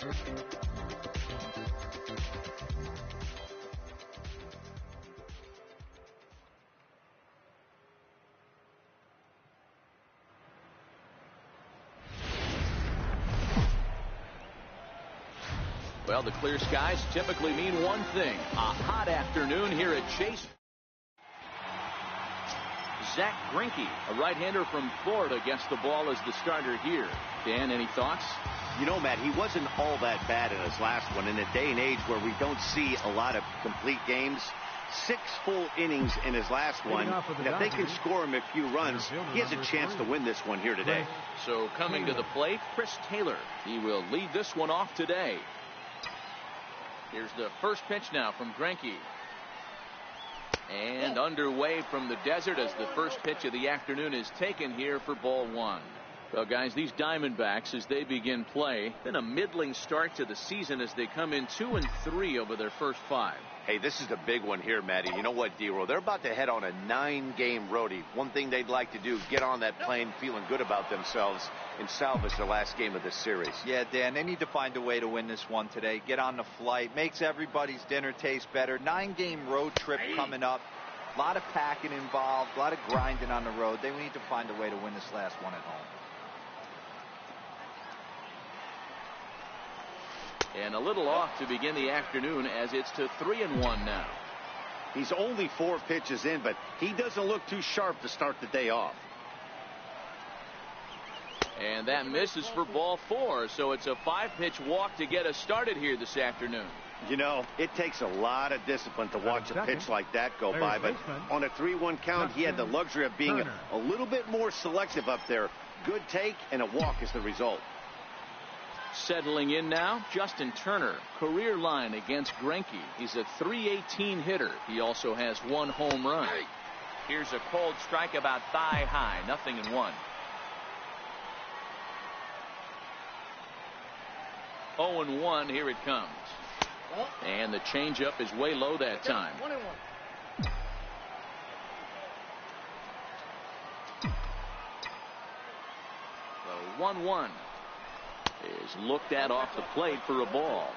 Well, the clear skies typically mean one thing: a hot afternoon here at Chase. Zach Greinke, a right-hander from Florida, gets the ball as the starter here. Dan, any thoughts? You know, Matt, he wasn't all that bad in his last one. In a day and age where we don't see a lot of complete games, 6 full innings in his last one. And if they can score him a few runs, he has a chance to win this one here today. So coming to the plate, Chris Taylor. He will lead this one off today. Here's the first pitch now from Greinke. And underway from the desert as the first pitch of the afternoon is taken here for ball 1. Well, guys, these Diamondbacks, as they begin play, been a middling start to the season as they come in 2-3 over their first 5. Hey, this is a big one here, Matty. You know what, D-Roll? They're about to head on a 9-game roadie. One thing they'd like to do, get on that plane feeling good about themselves and salvage the last game of this series. Yeah, Dan, they need to find a way to win this one today. Get on the flight. Makes everybody's dinner taste better. 9-game road trip coming up. A lot of packing involved. A lot of grinding on the road. They need to find a way to win this last one at home. And a little off to begin the afternoon as it's to 3-1 now. He's only 4 pitches in, but he doesn't look too sharp to start the day off. And that misses for ball 4, so it's a 5-pitch walk to get us started here this afternoon. You know, it takes a lot of discipline to watch a pitch like that go by, but on a 3-1 count, he had the luxury of being a little bit more selective up there. Good take, and a walk is the result. Settling in now, Justin Turner. Career line against Greinke. He's a .318 hitter. He also has 1 home run. Here's a cold strike about thigh high. 0-1. 0-1. Here it comes. And the changeup is way low that time. 1-1 is looked at off the plate for a ball.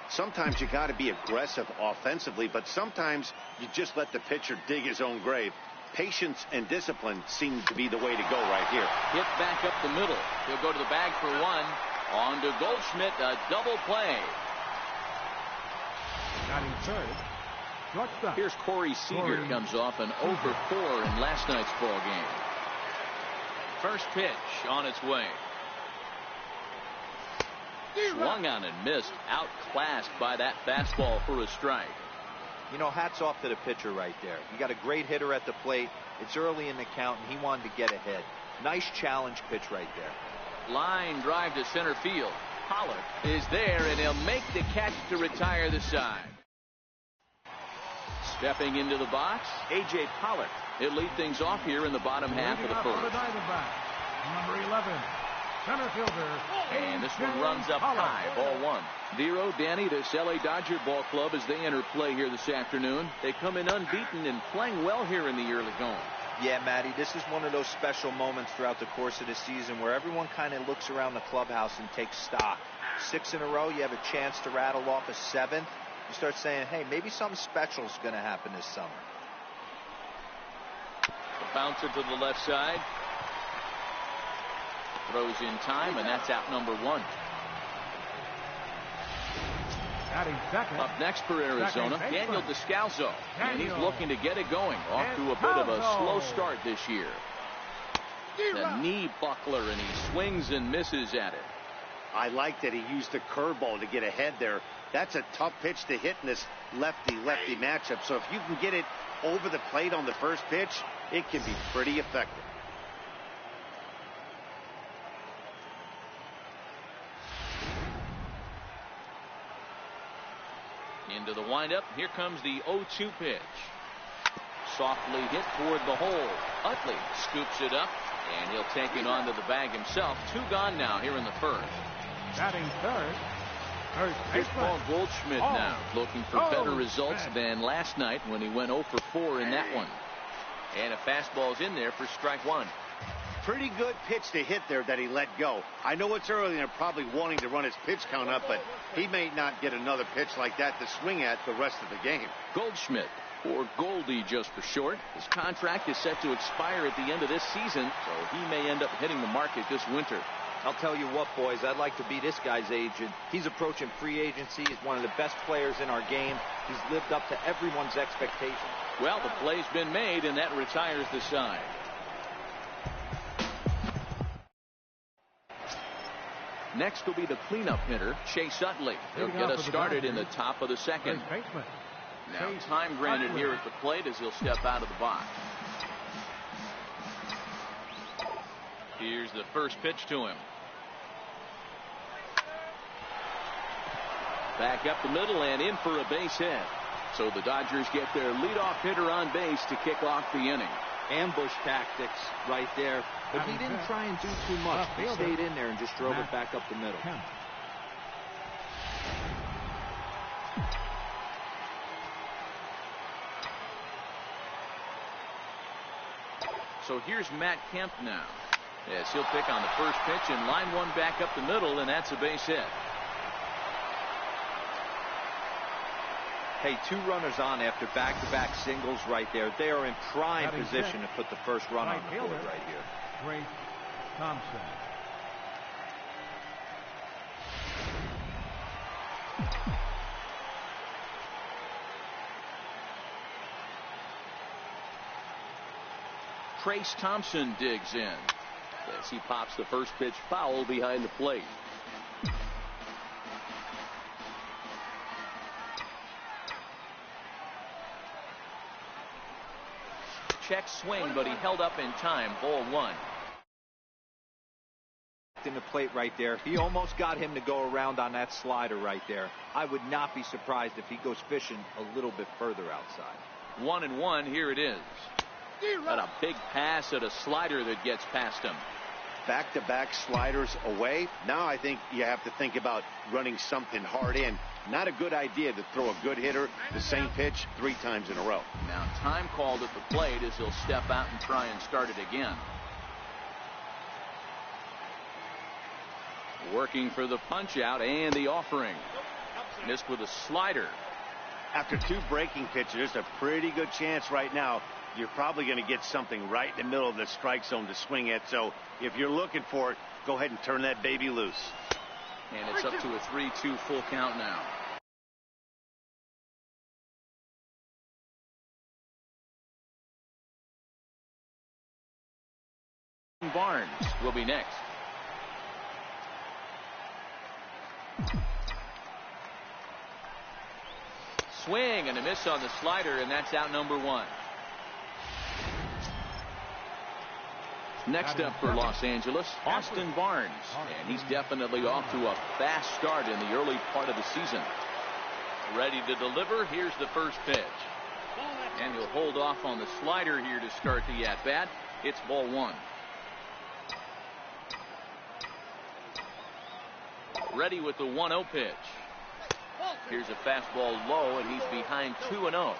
Sometimes you got to be aggressive offensively, but sometimes you just let the pitcher dig his own grave. Patience and discipline seem to be the way to go right here. Hit back up the middle. He'll go to the bag for 1. On to Goldschmidt, a double play. Batting third. Shortstop. Here's Corey Seager. Comes off an 0 for 4 in last night's ball game. First pitch on its way. Swung on and missed. Outclassed by that fastball for a strike. You know, hats off to the pitcher right there. You got a great hitter at the plate. It's early in the count, and he wanted to get ahead. Nice challenge pitch right there. Line drive to center field. Pollock is there, and he'll make the catch to retire the side. Stepping into the box, A.J. Pollock. He'll lead things off here in the bottom half of the first. Number 11. Center fielder. And this one runs up high. Ball 1. Vero, Danny, this L.A. Dodger ball club as they enter play here this afternoon. They come in unbeaten and playing well here in the early going. Yeah, Matty, this is one of those special moments throughout the course of the season where everyone kind of looks around the clubhouse and takes stock. 6 in a row, you have a chance to rattle off a 7th. You start saying, hey, maybe something special is going to happen this summer. The bouncer to the left side. Throws in time, and that's out number 1. Up next for Arizona, Daniel Descalso. And he's looking to get it going. Off to a bit of a slow start this year. The knee buckler, and he swings and misses at it. I like that he used the curveball to get ahead there. That's a tough pitch to hit in this lefty-lefty matchup. So if you can get it over the plate on the first pitch, it can be pretty effective. Into the windup. Here comes the 0-2 pitch. Softly hit toward the hole. Utley scoops it up, and he'll take it onto the bag himself. 2 gone now here in the first. Batting third. Here's Paul Goldschmidt now, looking for better results than last night when he went 0 for 4 in that one. And a fastball's in there for strike 1. Pretty good pitch to hit there that he let go. I know it's early and they're probably wanting to run his pitch count up, but he may not get another pitch like that to swing at the rest of the game. Goldschmidt, or Goldie just for short. His contract is set to expire at the end of this season, so he may end up hitting the market this winter. I'll tell you what, boys, I'd like to be this guy's agent. He's approaching free agency. He's one of the best players in our game. He's lived up to everyone's expectations. Well, the play's been made, and that retires the side. Next will be the cleanup hitter, Chase Utley. He'll get us started in the top of the second. Now time granted here at the plate as he'll step out of the box. Here's the first pitch to him. Back up the middle and in for a base hit. So the Dodgers get their leadoff hitter on base to kick off the inning. Ambush tactics right there, but he didn't try and do too much. He stayed in there and just drove it back up the middle. So here's Matt Kemp now. Yes, he'll pick on the first pitch and line one back up the middle, and that's a base hit. Hey, 2 runners on after back-to-back singles right there. They are in prime position to put the first run on the board right here. Trace Thompson. Trace Thompson digs in as he pops the first pitch foul behind the plate. Check swing, but he held up in time. Ball 1. In the plate right there. He almost got him to go around on that slider right there. I would not be surprised if he goes fishing a little bit further outside. 1-1. Here it is. And a big pass at a slider that gets past him. Back-to-back sliders away. Now I think you have to think about running something hard in. Not a good idea to throw a good hitter the same pitch 3 times in a row. Now time called at the plate as he'll step out and try and start it again. Working for the punch out and the offering. Missed with a slider. After 2 breaking pitches, there's a pretty good chance right now you're probably going to get something right in the middle of the strike zone to swing at. So if you're looking for it, go ahead and turn that baby loose. And it's up to a 3-2 full count now. Barnes will be next. Swing and a miss on the slider, and that's out number 1. Next up for Los Angeles, Austin Barnes. And he's definitely off to a fast start in the early part of the season. Ready to deliver. Here's the first pitch. And he'll hold off on the slider here to start the at-bat. It's ball 1. Ready with the 1-0 pitch. Here's a fastball low, and he's behind 2-0.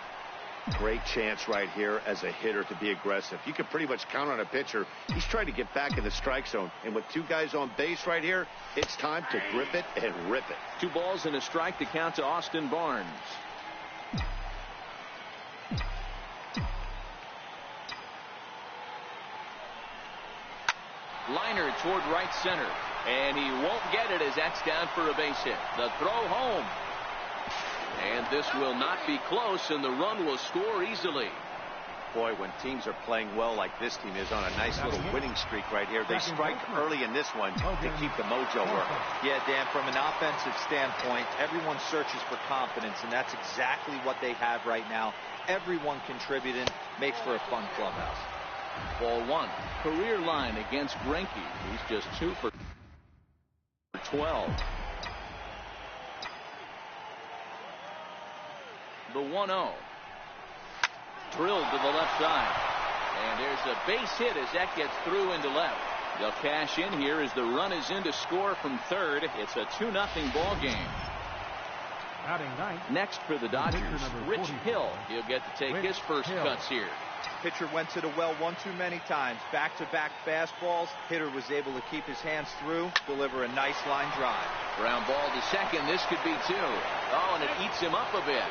Great chance right here as a hitter to be aggressive. You can pretty much count on a pitcher. He's trying to get back in the strike zone. And with 2 guys on base right here, it's time to grip it and rip it. 2 balls and a strike to count to Austin Barnes. Liner toward right center. And he won't get it as that's down for a base hit. The throw home. And this will not be close, and the run will score easily. Boy, when teams are playing well like this team is on a nice little winning streak right here, they strike early in this one to keep the mojo working. Yeah, Dan, from an offensive standpoint, everyone searches for confidence, and that's exactly what they have right now. Everyone contributing makes for a fun clubhouse. Ball 1. Career line against Greinke. He's just 2 for 12. The 1-0. Drilled to the left side. And there's a base hit as that gets through into left. They'll cash in here as the run is in to score from third. It's a 2-0 ball game. Batting ninth. Next for the Dodgers, Rich Hill. He'll get to take his first cuts here. Pitcher went to the well one too many times. Back-to-back fastballs. Hitter was able to keep his hands through, deliver a nice line drive. Ground ball to second. This could be 2. Oh, and it eats him up a bit.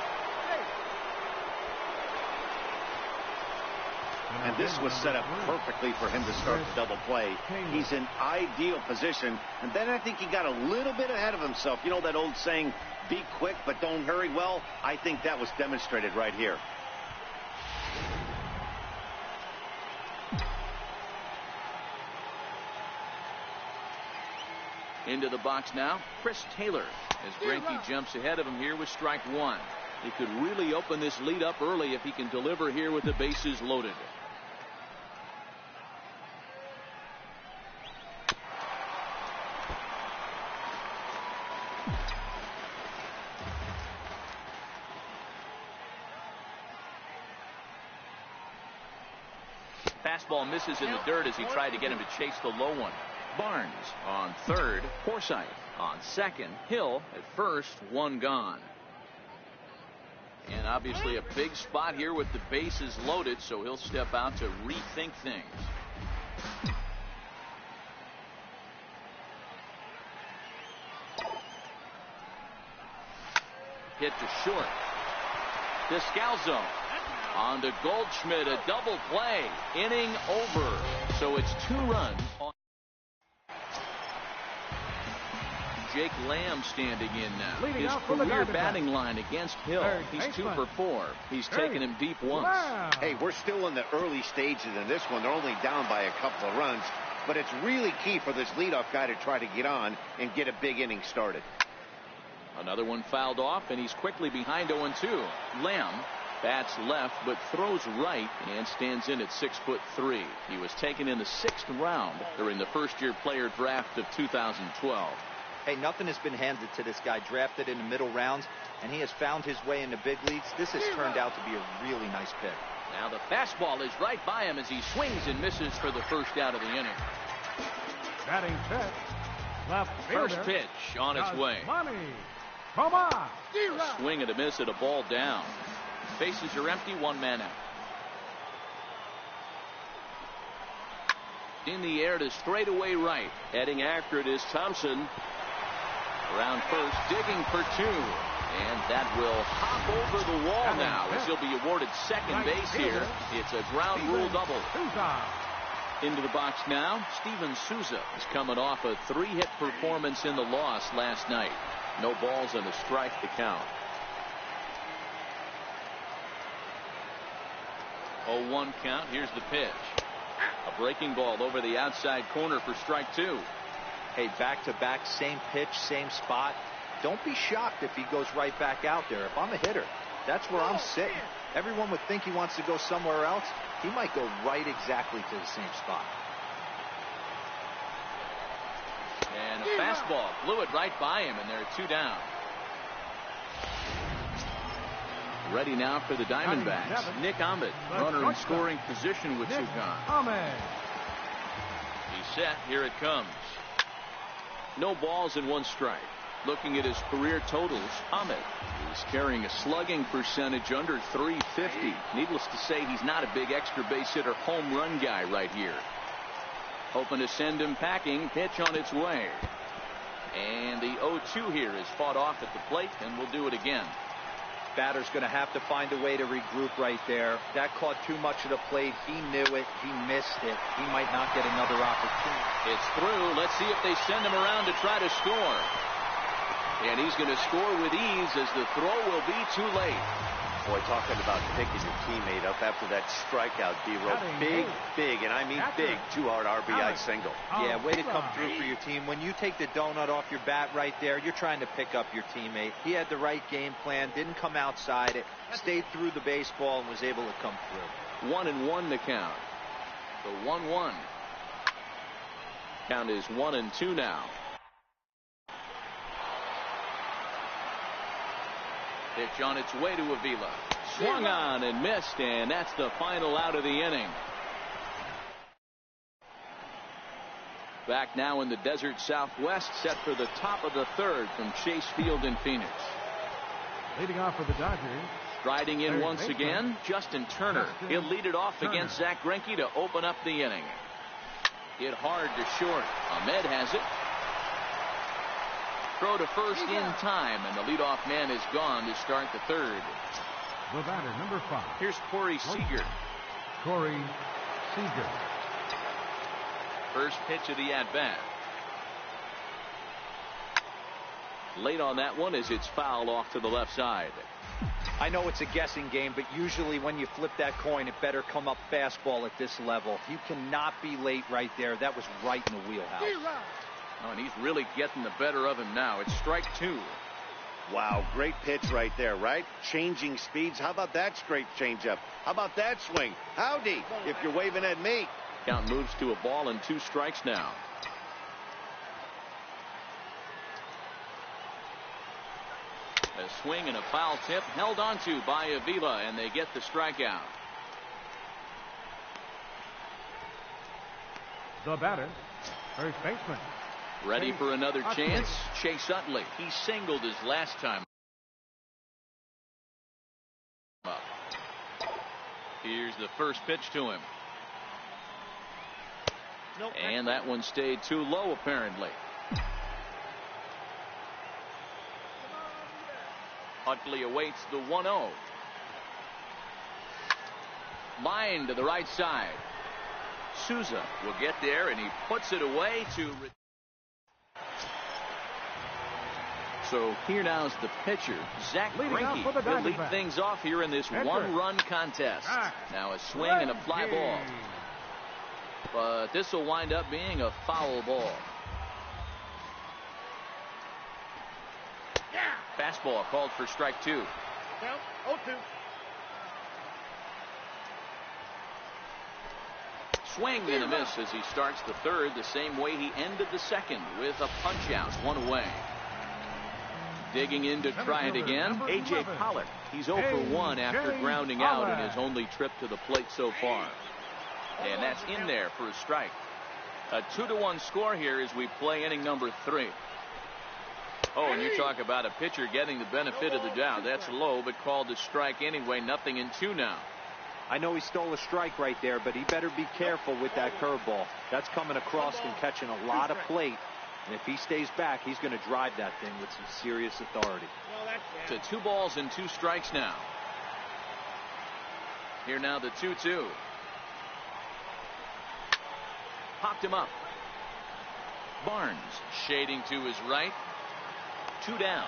And this was set up perfectly for him to start the double play. He's in ideal position. And then I think he got a little bit ahead of himself. You know that old saying, be quick but don't hurry? Well, I think that was demonstrated right here. Into the box now, Chris Taylor, as Greinke jumps ahead of him here with strike 1. He could really open this lead up early if he can deliver here with the bases loaded. Fastball misses in the dirt as he tried to get him to chase the low one. Barnes on third, Forsythe on second, Hill at first, 1 gone. And obviously a big spot here with the bases loaded, so he'll step out to rethink things. Hit to short. Descalzo on to Goldschmidt, a double play, inning over. So it's 2 runs on. Jake Lamb standing in now. His career batting line against Hill. He's 2 for 4. He's taken him deep once. Hey, we're still in the early stages in this one. They're only down by a couple of runs. But it's really key for this leadoff guy to try to get on and get a big inning started. Another one fouled off, and he's quickly behind 0-2. Lamb bats left but throws right and stands in at 6'3". He was taken in the 6th round during the first-year player draft of 2012. Hey, nothing has been handed to this guy. Drafted in the middle rounds, and he has found his way in the big leagues. This has turned out to be a really nice pick. Now the fastball is right by him as he swings and misses for the first out of the inning. Batting pitch. Left first pitch on its way. A swing and a miss at a ball down. Bases are empty, 1 man out. In the air to straightaway right. Heading after it is Thompson. Around first, digging for 2. And that will hop over the wall now as he'll be awarded second base here. It's a ground rule double. Into the box now, Steven Souza is coming off a 3-hit performance in the loss last night. No balls and a strike to count. 0-1 count. Here's the pitch. A breaking ball over the outside corner for strike 2. Hey, back-to-back, same pitch, same spot. Don't be shocked if he goes right back out there. If I'm a hitter, that's where I'm sitting. Everyone would think he wants to go somewhere else. He might go right exactly to the same spot. And a fastball blew it right by him, and there are 2 down. Ready now for the Diamondbacks. Nick Ahmed, runner in scoring position with 2 gone. He's set. Here it comes. No balls and 1 strike. Looking at his career totals, Ahmed is carrying a slugging percentage under .350. Needless to say, he's not a big extra base hitter home run guy right here. Hoping to send him packing. Pitch on its way. And the 0-2 here is fought off at the plate, and we'll do it again. Batter's going to have to find a way to regroup right there. That caught too much of the plate. He knew it. He missed it. He might not get another opportunity. It's through. Let's see if they send him around to try to score. And he's going to score with ease as the throw will be too late. Boy, talking about picking your teammate up after that strikeout, D-Row. Big, and I mean big, 2-hard RBI single. Yeah, way to come through for your team. When you take the donut off your bat right there, you're trying to pick up your teammate. He had the right game plan, didn't come outside it, stayed through the baseball, and was able to come through. 1-1 the count. The 1-1. Count is 1-2 now. Pitch on its way to Avila. Swung on and missed, and that's the final out of the inning. Back now in the desert Southwest, set for the top of the 3rd from Chase Field in Phoenix. Leading off for the Dodgers, Striding in once again, Justin Turner. He'll lead it off against Zach Greinke to open up the inning. Hit hard to short. Ahmed has it. Throw to first in time, and the leadoff man is gone to start the third. The batter, number 5. Here's Corey Seager. Corey Seager. First pitch of the at-bat. Late on that one as it's fouled off to the left side. I know it's a guessing game, but usually when you flip that coin, it better come up fastball at this level. You cannot be late right there. That was right in the wheelhouse. Oh, and he's really getting the better of him now. It's strike 2. Wow, great pitch right there, right? Changing speeds. How about that straight changeup? How about that swing? Howdy, if you're waving at me. Count moves to a ball and 2 strikes now. A swing and a foul tip held onto by Avila, and they get the strikeout. The batter, first baseman. Ready for another chance. Chase Utley. He singled his last time up. Here's the first pitch to him. And that one stayed too low, apparently. Utley awaits the 1-0. Line to the right side. Souza will get there, and he puts it away to. So here now's the pitcher, Zach Greinke. He'll lead things off here in this one-run contest. Now a swing and a fly ball. But this will wind up being a foul ball. Fastball called for strike 2. Count 0-2. Swing and a miss as he starts the third the same way he ended the second, with a punch out, 1 away. Digging in to try it again, A.J. Pollock. He's 0 for 1 after grounding out in his only trip to the plate so far. And that's in there for a strike. A 2-1 score here as we play inning number 3. Oh, and you talk about a pitcher getting the benefit of the doubt. That's low, but called a strike anyway. 0-2 now. I know he stole a strike right there, but he better be careful with that curveball. That's coming across and catching a lot of plate. And if he stays back, he's going to drive that thing with some serious authority. To 2 balls and 2 strikes now. Here now the 2-2. Popped him up. Barnes shading to his right. 2 down.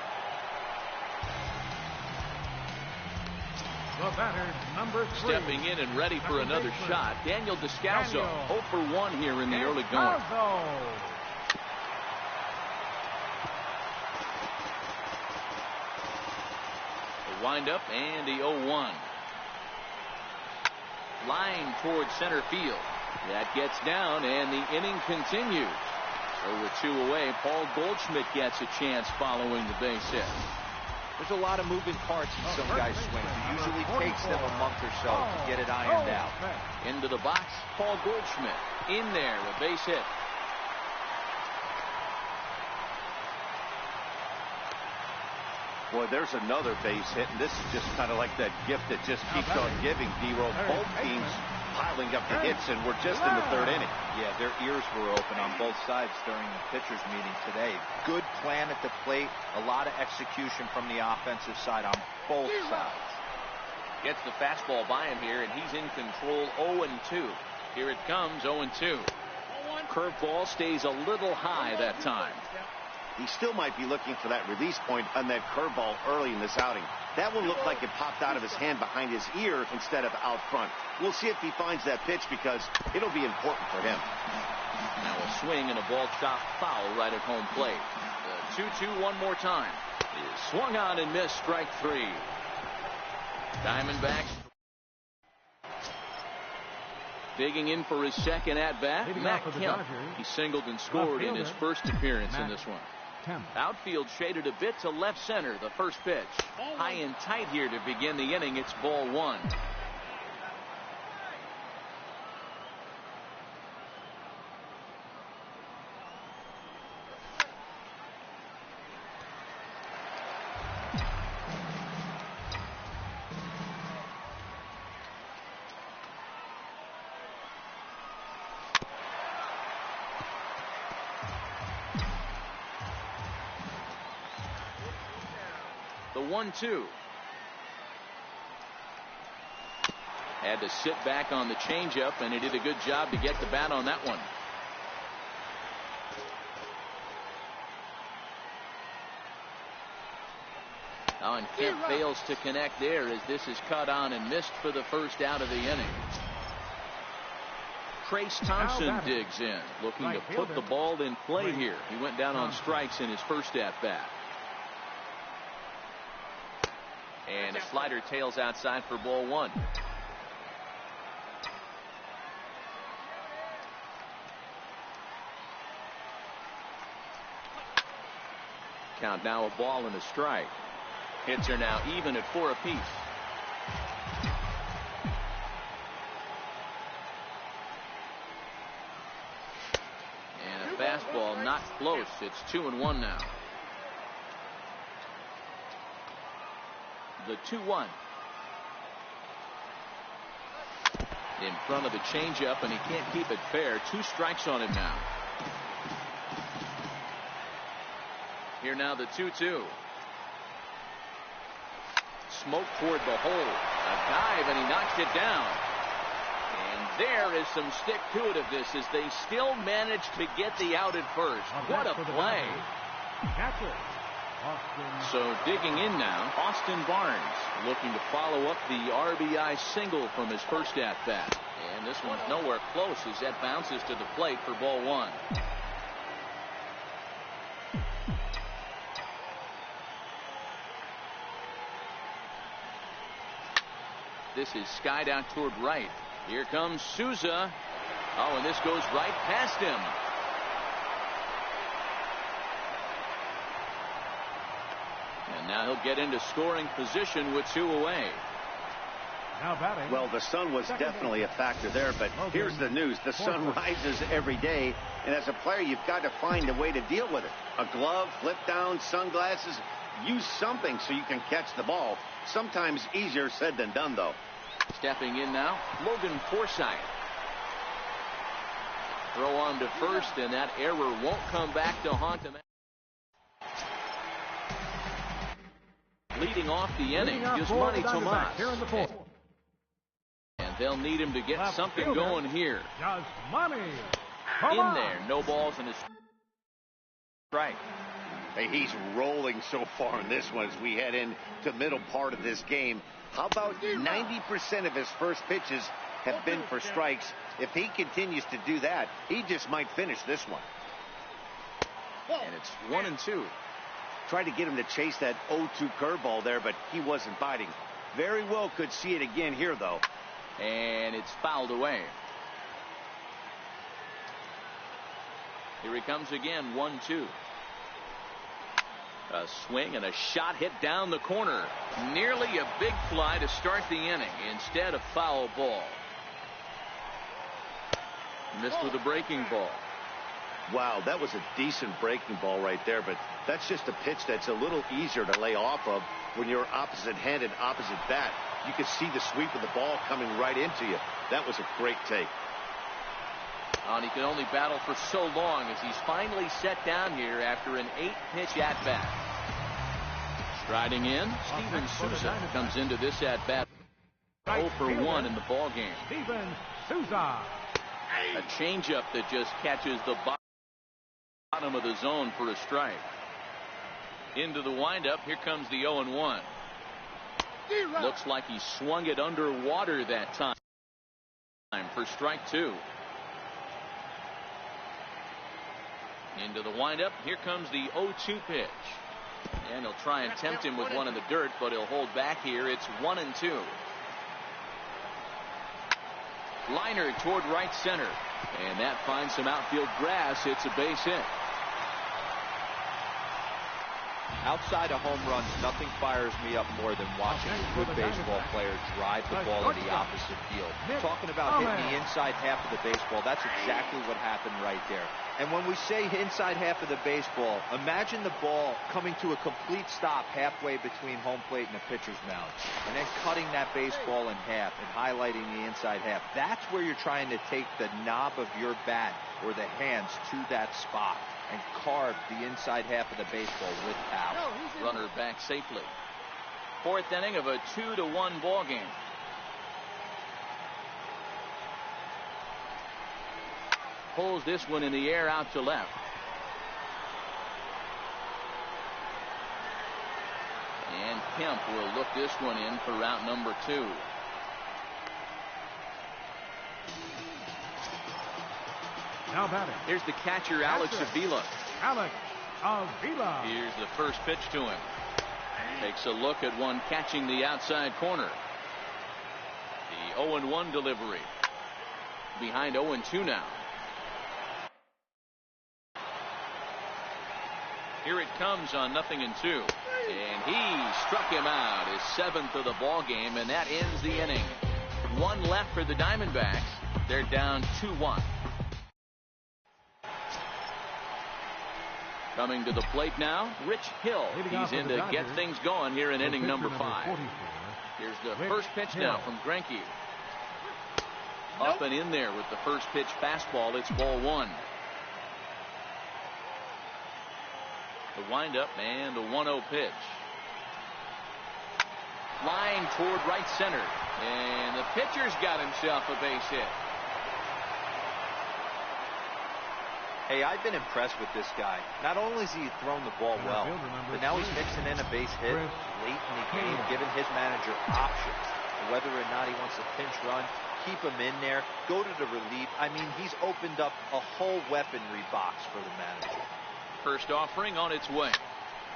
The batter, number 3. Stepping in and ready for another shot, Daniel Descalso. 0 for 1 here in the early going. The windup and the 0-1. Line towards center field. That gets down, and the inning continues. So we're 2 away. Paul Goldschmidt gets a chance following the base hit. There's a lot of moving parts in some guys' swings. It usually takes them a month or so to get it ironed out. Into the box, Paul Goldschmidt. In there, a base hit. Boy, there's another base hit, and this is just kind of like that gift that just keeps on giving, D-Roll. Both teams piling up the hits, and we're just in the 3rd inning. Yeah, their ears were open on both sides during the pitchers meeting today. Good plan at the plate, a lot of execution from the offensive side on both sides. Gets the fastball by him here, and he's in control. 0-2. Here it comes, 0-2. Curveball stays a little high that time. He still might be looking for that release point on that curveball early in this outing. That one looked like it popped out of his hand behind his ear instead of out front. We'll see if he finds that pitch because it'll be important for him. Now a swing and a ball chop foul right at home plate. The 2-2 one more time. Swung on and missed, strike 3. Diamondbacks digging in for his second at-bat. Matt Kemp. He singled and scored in his first appearance in this one. Outfield shaded a bit to left center. The first pitch. High and tight here to begin the inning. It's ball 1. The 1-2. Had to sit back on the changeup, and he did a good job to get the bat on that one. Oh, and Kemp fails to connect there as this is cut on and missed for the first out of the inning. Trace Thompson digs in, looking to put the ball in play here. He went down on strikes in his first at-bat. And a slider tails outside for ball one. Count now, a ball and a strike. Hits are now even at 4 apiece. And a fastball not close. It's 2-1 now. The 2-1. In front of the changeup, and he can't keep it fair. 2 strikes on him now. Here now the 2-2. Smoke toward the hole. A dive, and he knocks it down. And there is some stick to it of this as they still manage to get the out at first. What a play. So digging in now, Austin Barnes looking to follow up the RBI single from his first at-bat. And this one's nowhere close as that bounces to the plate for ball one. This is skied out toward right. Here comes Souza. Oh, and this goes right past him. And now he'll get into scoring position with 2 away. Now batting. Well, the sun was definitely a factor there, but here's the news. The sun rises every day, and as a player, you've got to find a way to deal with it. A glove, flip down, sunglasses. Use something so you can catch the ball. Sometimes easier said than done, though. Stepping in now, Logan Forsythe. Throw on to first, and that error won't come back to haunt him. Leading off the inning is Manny Tomas. And they'll need him to get something going here. In there, no balls in his strike. Hey, he's rolling so far in this one as we head into the middle part of this game. How about 90% of his first pitches have been for strikes? If he continues to do that, he just might finish this one. And it's 1-2. Tried to get him to chase that 0-2 curveball there, but he wasn't biting. Very well could see it again here, though. And it's fouled away. Here he comes again, 1-2. A swing and a shot hit down the corner. Nearly a big fly to start the inning. Instead, a foul ball. Missed with a breaking ball. Wow, that was a decent breaking ball right there, but that's just a pitch that's a little easier to lay off of when you're opposite-handed, opposite bat. You can see the sweep of the ball coming right into you. That was a great take. And he could only battle for so long as he's finally set down here after an 8-pitch at-bat. Striding in, Steven Souza comes into this at-bat 0 for 1 in the ballgame. Steven Souza. A changeup that just catches the bottom of the zone for a strike. Into the windup, here comes the 0-1. Looks like he swung it underwater that time for strike 2. Into the windup. Here comes the 0-2 pitch. And he'll try and tempt him with one in the dirt, but he'll hold back here. It's 1-2. Liner toward right center. And that finds some outfield grass. It's a base hit. Outside of home runs, nothing fires me up more than watching a good baseball player drive the ball in the opposite field. Talking about hitting the inside half of the baseball, that's exactly what happened right there. And when we say inside half of the baseball, imagine the ball coming to a complete stop halfway between home plate and the pitcher's mound, and then cutting that baseball in half and highlighting the inside half. That's where you're trying to take the knob of your bat or the hands to that spot and carve the inside half of the baseball with power. Runner back safely. Fourth inning of a 2-1 ball game. Pulls this one in the air out to left. And Kemp will look this one in for route number 2. Now batting. Here's the catcher, Alex Avila. Alex Avila. Here's the first pitch to him. Takes a look at one catching the outside corner. The 0-1 delivery. Behind 0-2 now. Here it comes on 0-2. And he struck him out, his 7th of the ball game, and that ends the inning. One left for the Diamondbacks. They're down 2-1. Coming to the plate now, Rich Hill. He's in to get things going here in inning number 5. Here's the first pitch now from Greinke. Up and in there with the first pitch fastball. It's ball 1. The windup and the 1-0 pitch. Flying toward right center. And the pitcher's got himself a base hit. Hey, I've been impressed with this guy. Not only has he thrown the ball well, but now he's mixing in a base hit late in the game, giving his manager options. Whether or not he wants a pinch run, keep him in there, go to the relief. I mean, he's opened up a whole weaponry box for the manager. First offering on its way.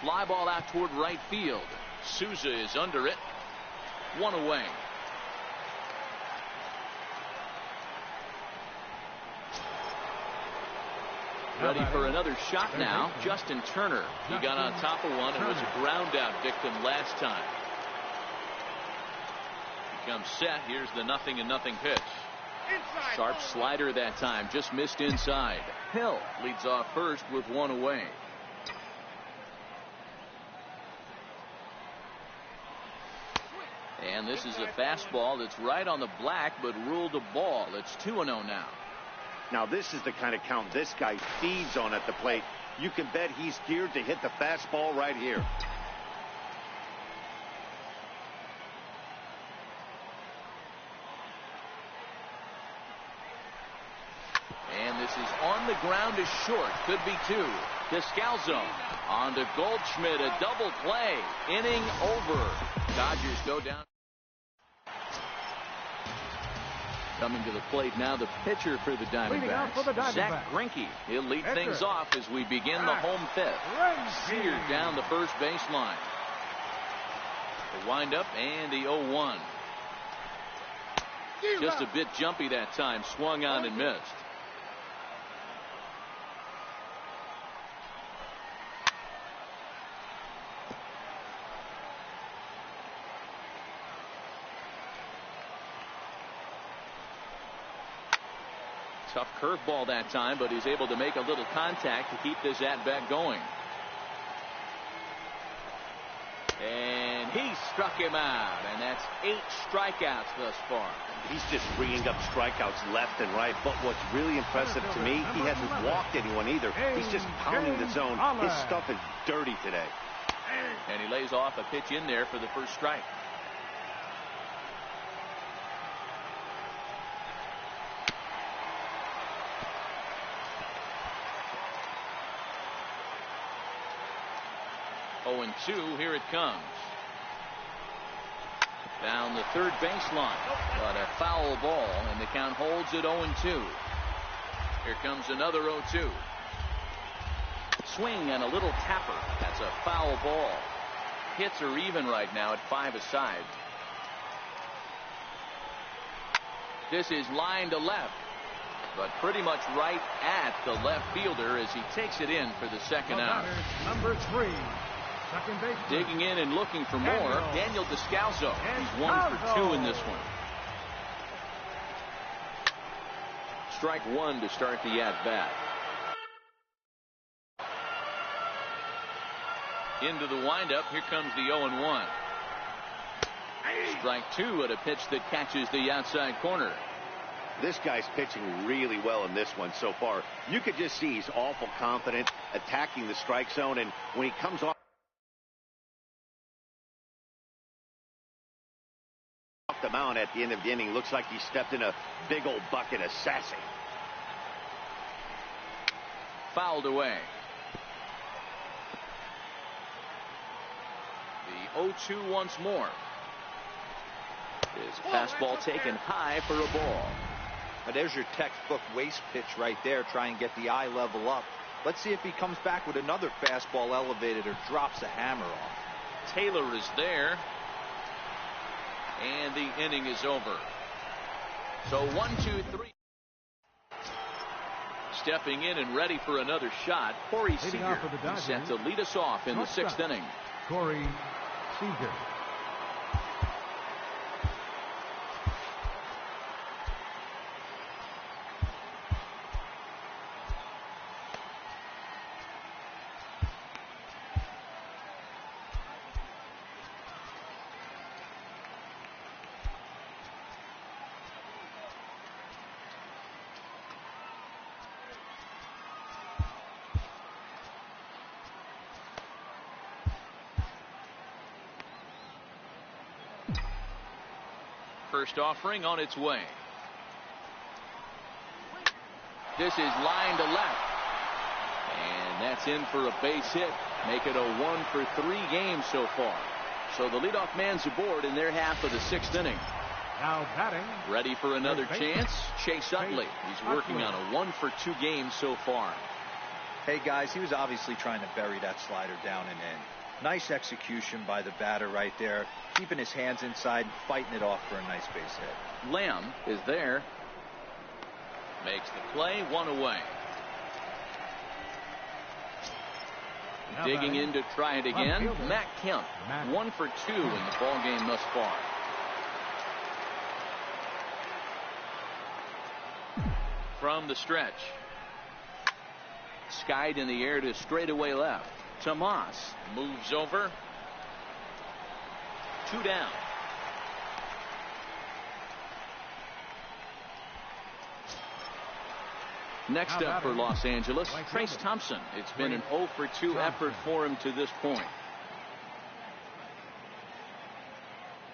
Fly ball out toward right field. Souza is under it. 1 away. Ready for another shot now. Justin Turner. He got on top of one and was a ground out victim last time. He comes set. Here's the 0-0 pitch. Sharp slider that time. Just missed inside. Hill leads off first with 1 away. And this is a fastball that's right on the black but ruled a ball. It's 2-0 now. Now this is the kind of count this guy feeds on at the plate. You can bet he's geared to hit the fastball right here. And this is on the ground to short. Could be 2. Descalzo on to Goldschmidt. A double play. Inning over. Dodgers go down. Coming to the plate now, the pitcher for the Diamondbacks, Zach Greinke. He'll lead things off as we begin the home 5th. Seared down the first baseline. The windup and the 0-1. Just a bit jumpy that time. Swung on and missed. Tough curveball that time, but he's able to make a little contact to keep this at-bat going. And he struck him out, and that's 8 strikeouts thus far. He's just bringing up strikeouts left and right, but what's really impressive to me, he hasn't walked anyone either. He's just pounding the zone. His stuff is dirty today. And he lays off a pitch in there for the first strike. And 2, here it comes. Down the third baseline, but a foul ball, and the count holds at 0-2. Here comes another 0-2. Swing and a little tapper. That's a foul ball. Hits are even right now at 5 aside. This is line to left, but pretty much right at the left fielder as he takes it in for the second out. Number 3. Digging in and looking for more, Daniel Descalzo. He's 1 for 2 in this one. Strike 1 to start the at-bat. Into the windup. Here comes the 0-1. Strike 2 at a pitch that catches the outside corner. This guy's pitching really well in this one so far. You could just see he's awful confident attacking the strike zone, and when he comes off at the end of the inning. Looks like he stepped in a big old bucket of sassy. Fouled away. The 0-2 once more. His fastball taken high for a ball. Now there's your textbook waste pitch right there. Try and get the eye level up. Let's see if he comes back with another fastball elevated or drops a hammer off. Taylor is there. And the inning is over. So 1-2-3. Stepping in and ready for another shot, Corey Seager set to lead us off in the 6th inning. Corey Seager. First offering on its way. This is line to left. And that's in for a base hit. Make it a 1-for-3 game so far. So the leadoff man's aboard in their half of the 6th inning. Now batting. Ready for another chance? Chase Utley. He's working on a 1-for-2 game so far. Hey guys, he was obviously trying to bury that slider down and in. Nice execution by the batter right there, keeping his hands inside and fighting it off for a nice base hit. Lamb is there. Makes the play, 1 away. Now Digging batting. in to try it again. Fielder. Matt Kemp. Matt. 1-for-2 in the ball game thus far. From the stretch. Skied in the air to straightaway left. Tomas moves over. 2 down. Next up for Los Angeles, Trace Thompson. It's been an 0-for-2 effort for him to this point.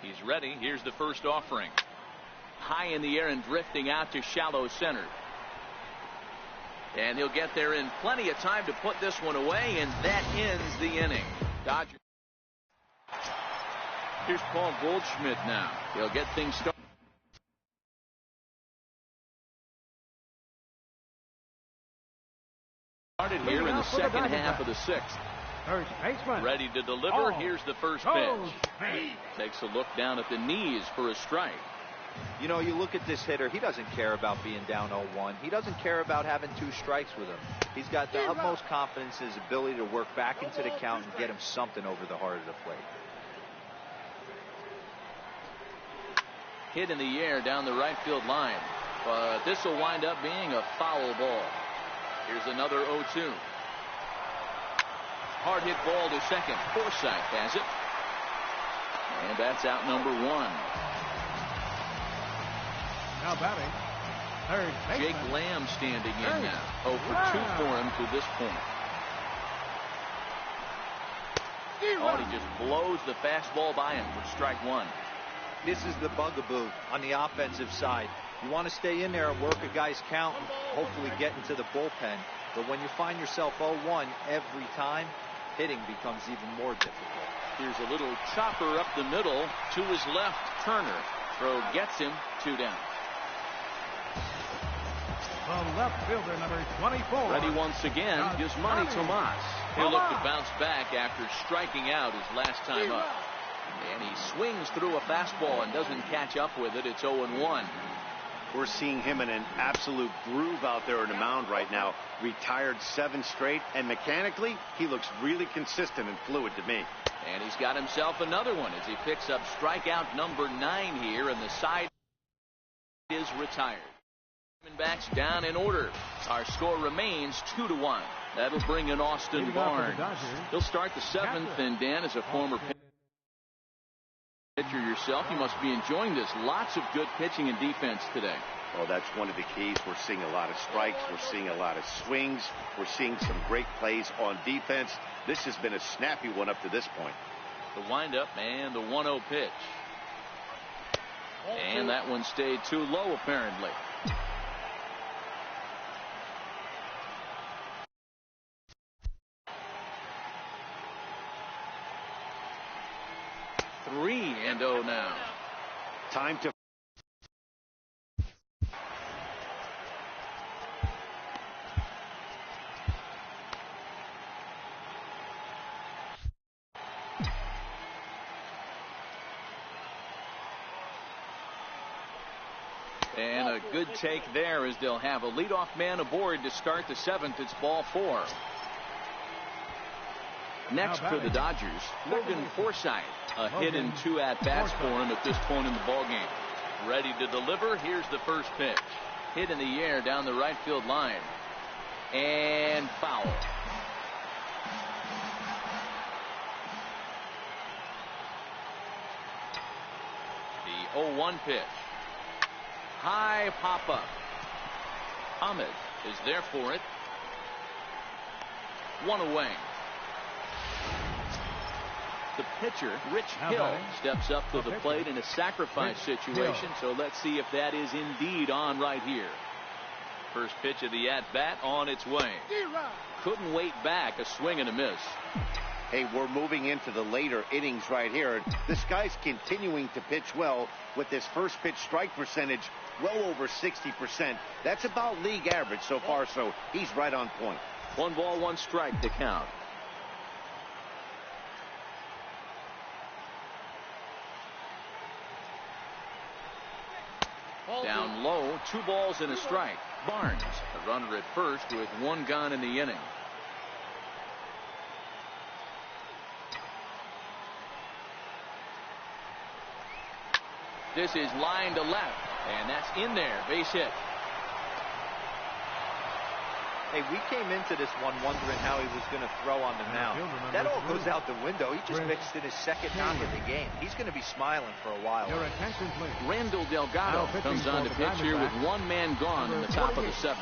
He's ready. Here's the first offering. High in the air and drifting out to shallow center. And he'll get there in plenty of time to put this one away, and that ends the inning. Dodgers. Here's Paul Goldschmidt now. He'll get things started. Here in the second half of the 6th. First baseman. Ready to deliver. Here's the first pitch. Takes a look down at the knees for a strike. You know, you look at this hitter, he doesn't care about being down 0-1. He doesn't care about having 2 strikes with him. He's got the utmost confidence in his ability to work back into the count and get him something over the heart of the plate. Hit in the air down the right field line. But this will wind up being a foul ball. Here's another 0-2. Hard hit ball to second. Forsythe has it. And that's out number 1. Now batting. Third baseman. Jake Lamb standing in now. 0-for-2 for him to this point. Oh, he just blows the fastball by him for strike 1. This is the bugaboo on the offensive side. You want to stay in there and work a guy's count and hopefully get into the bullpen. But when you find yourself 0-1 every time, hitting becomes even more difficult. Here's a little chopper up the middle to his left. Turner. Throw gets him. 2 down. The left fielder, number 24. Ready once again, Yasmani Tomas. He'll look to bounce back after striking out his last time up. And he swings through a fastball and doesn't catch up with it. It's 0-1. We're seeing him in an absolute groove out there on the mound right now. Retired 7 straight, and mechanically, he looks really consistent and fluid to me. And he's got himself another one as he picks up strikeout number 9 here, and the side is retired. Backs down in order. Our score remains 2-1. That'll bring in Austin Barnes. He'll start the 7th, and Dan, as a former pitcher yourself, you must be enjoying this. Lots of good pitching and defense today. Oh, that's one of the keys. We're seeing a lot of strikes. We're seeing a lot of swings. We're seeing some great plays on defense. This has been a snappy one up to this point. The windup and the 1-0 pitch. And that one stayed too low, apparently. Three and 0 now. Time to. And a good take there as they'll have a leadoff man aboard to start the 7th. It's ball 4. Next for the Dodgers, Logan Forsythe. A hit and 2 at-bats for him at this point in the ballgame. Ready to deliver. Here's the first pitch. Hit in the air down the right field line. And foul. The 0-1 pitch. High pop-up. Ahmed is there for it. One away. The pitcher, Rich Hill, steps up to the plate in a sacrifice situation, so let's see if that is indeed on right here. First pitch of the at-bat on its way. Couldn't wait back. A swing and a miss. Hey, we're moving into the later innings right here. This guy's continuing to pitch well with his first pitch strike percentage well over 60%. That's about league average so far, so he's right on point. 1 ball, 1 strike to count. Down low, 2 balls and a strike. Barnes, a runner at first with 1 gone in the inning. This is line to left, and that's in there. Base hit. Hey, we came into this one wondering how he was going to throw on the mound. That all goes out the window. He just mixed in his second knock of the game. He's going to be smiling for a while. Your attention, please. Randall Delgado comes on to pitch here with 1 man gone in the top of the 7th.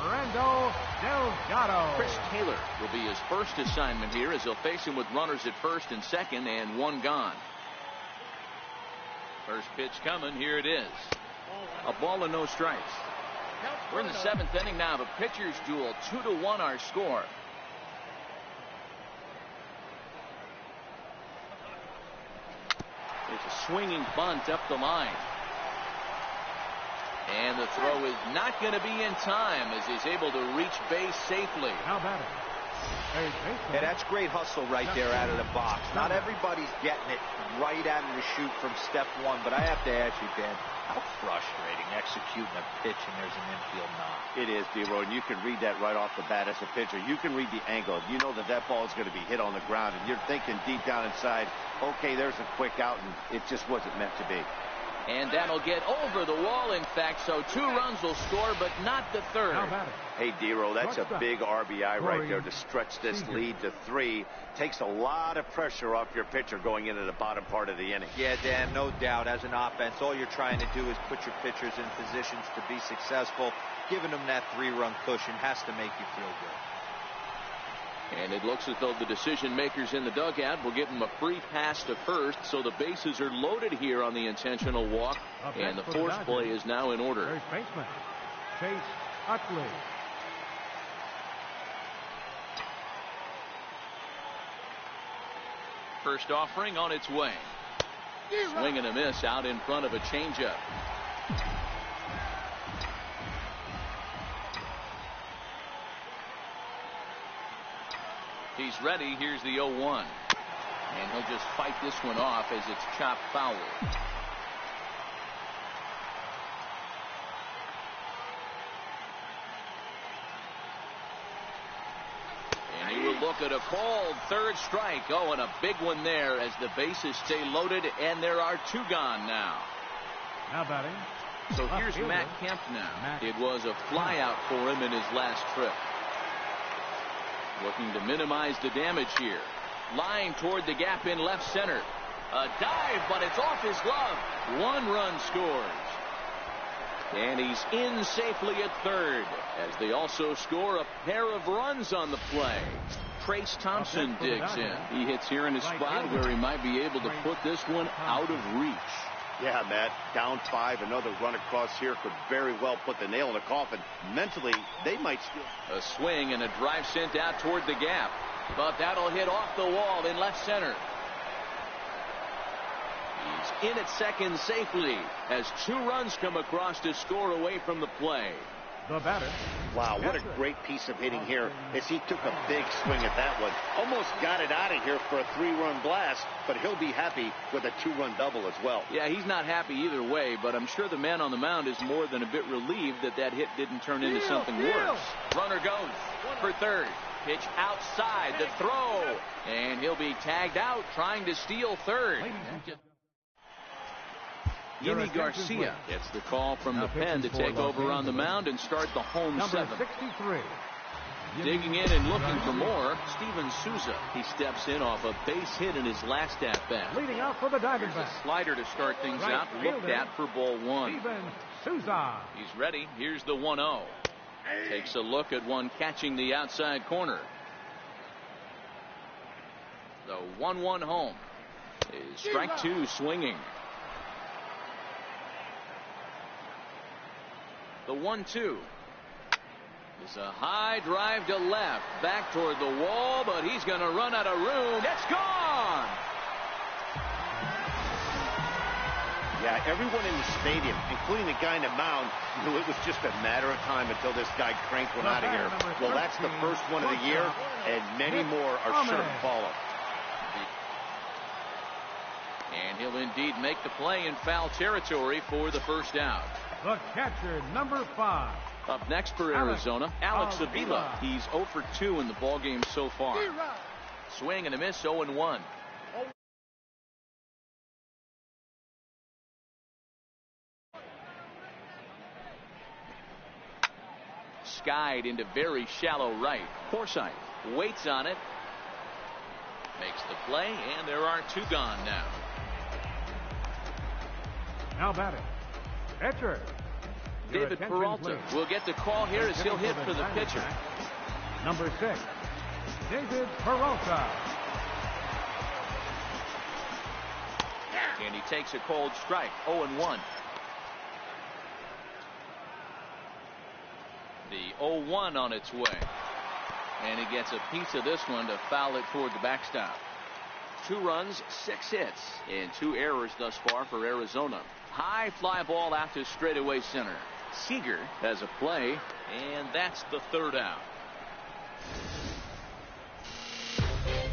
Randall Delgado. Chris Taylor will be his first assignment here as he'll face him with runners at first and second and 1 gone. First pitch coming. Here it is. A ball and no strikes. We're in the 7th inning now. The pitchers duel. 2-1 our score. It's a swinging bunt up the line. And the throw is not going to be in time as he's able to reach base safely. How about it? Yeah, that's great hustle right there out of the box. Not everybody's getting it right out of the chute from step 1, but I have to ask you, Dan, how frustrating executing a pitch and there's an infield knock. It is, D-Roy, and you can read that right off the bat as a pitcher. You can read the angle. You know that that ball is going to be hit on the ground, and you're thinking deep down inside, okay, there's a quick out, and it just wasn't meant to be. And that'll get over the wall, in fact, so 2 runs will score, but not the 3rd. How about it? Hey, D-Roy, that's a big RBI right there to stretch this lead to 3. Takes a lot of pressure off your pitcher going into the bottom part of the inning. Yeah, Dan, no doubt. As an offense, all you're trying to do is put your pitchers in positions to be successful. Giving them that 3-run cushion has to make you feel good. And it looks as though the decision makers in the dugout will give him a free pass to first, so the bases are loaded here on the intentional walk, and the force play is now in order. First baseman, Chase Utley. First offering on its way. Swing and a miss out in front of a changeup. He's ready. Here's the 0-1. And he'll just fight this one off as it's chopped foul. And he will look at a called 3rd strike. Oh, and a big one there as the bases stay loaded, and there are 2 gone now. Now batting. So here's Matt Kemp now. It was a flyout for him in his last trip. Looking to minimize the damage here. Line toward the gap in left center. A dive, but it's off his glove. 1 run scores. And he's in safely at 3rd as they also score a pair of runs on the play. Trace Thompson digs in. He hits here in a spot where he might be able to put this one out of reach. Yeah, Matt, down 5, another run across here could very well put the nail in the coffin. Mentally, they might still. A swing and a drive sent out toward the gap. But that'll hit off the wall in left center. He's in at second safely as 2 runs come across to score away from the play. The batter. Wow, what a great piece of hitting here as he took a big swing at that one. Almost got it out of here for a 3-run blast, but he'll be happy with a 2-run double as well. Yeah, he's not happy either way, but I'm sure the man on the mound is more than a bit relieved that that hit didn't turn into something worse. Runner goes for third. Pitch outside the throw, and he'll be tagged out trying to steal third. Yimi Garcia gets the call from the pen to take over on the mound and start the home 7th. 63. Digging in and looking for more, Steven Souza. He steps in off a base hit in his last at-bat. Leading out for the Diamondbacks. Slider to start things out, looked at for ball 1. Steven Souza. He's ready. Here's the 1-0. Takes a look at one catching the outside corner. The 1-1 home is strike 2 swinging. The 1-2 is a high drive to left, back toward the wall, but he's going to run out of room. It's gone. Yeah, everyone in the stadium, including the guy in the mound, knew it was just a matter of time until this guy cranked one out of here. Well, that's the first one of the year, and many more are sure to follow. And he'll indeed make the play in foul territory for the first out. The catcher, number 5. Up next for Arizona, Alex Avila. He's 0 for 2 in the ballgame so far. Swing and a miss, 0-1. Skied into very shallow right. Forsythe waits on it. Makes the play, and there are 2 gone now. Now batting. Pitcher. David Peralta will get the call here as he'll hit for the pitcher. Number 6, David Peralta. And he takes a cold strike, 0-1. The 0-1 on its way. And he gets a piece of this one to foul it toward the backstop. 2 runs, 6 hits, and 2 errors thus far for Arizona. High fly ball out to straightaway center. Seager has a play, and that's the 3rd out.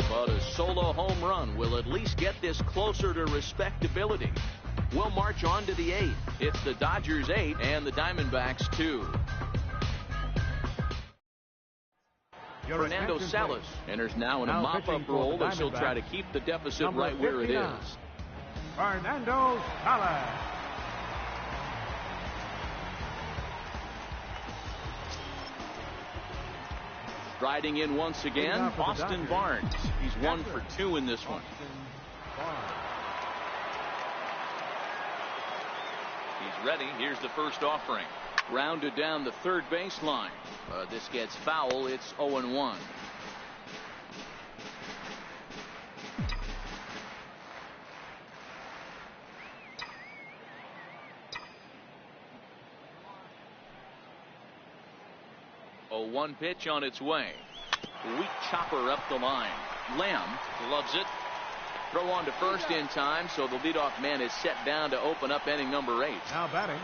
But a solo home run will at least get this closer to respectability. We'll march on to the 8th. It's the Dodgers 8 and the Diamondbacks 2. Fernando Salas enters now in a mop-up role as he'll try to keep the deficit right where it is. Fernando Salas. Striding in once again, Austin Barnes. He's 1 for 2 in this one. He's ready. Here's the first offering. Rounded down the 3rd baseline. This gets foul. It's 0-1. A 1 pitch on its way. Weak chopper up the line. Lamb loves it. Throw on to first in time, so the leadoff man is set down to open up inning number 8. Now batting.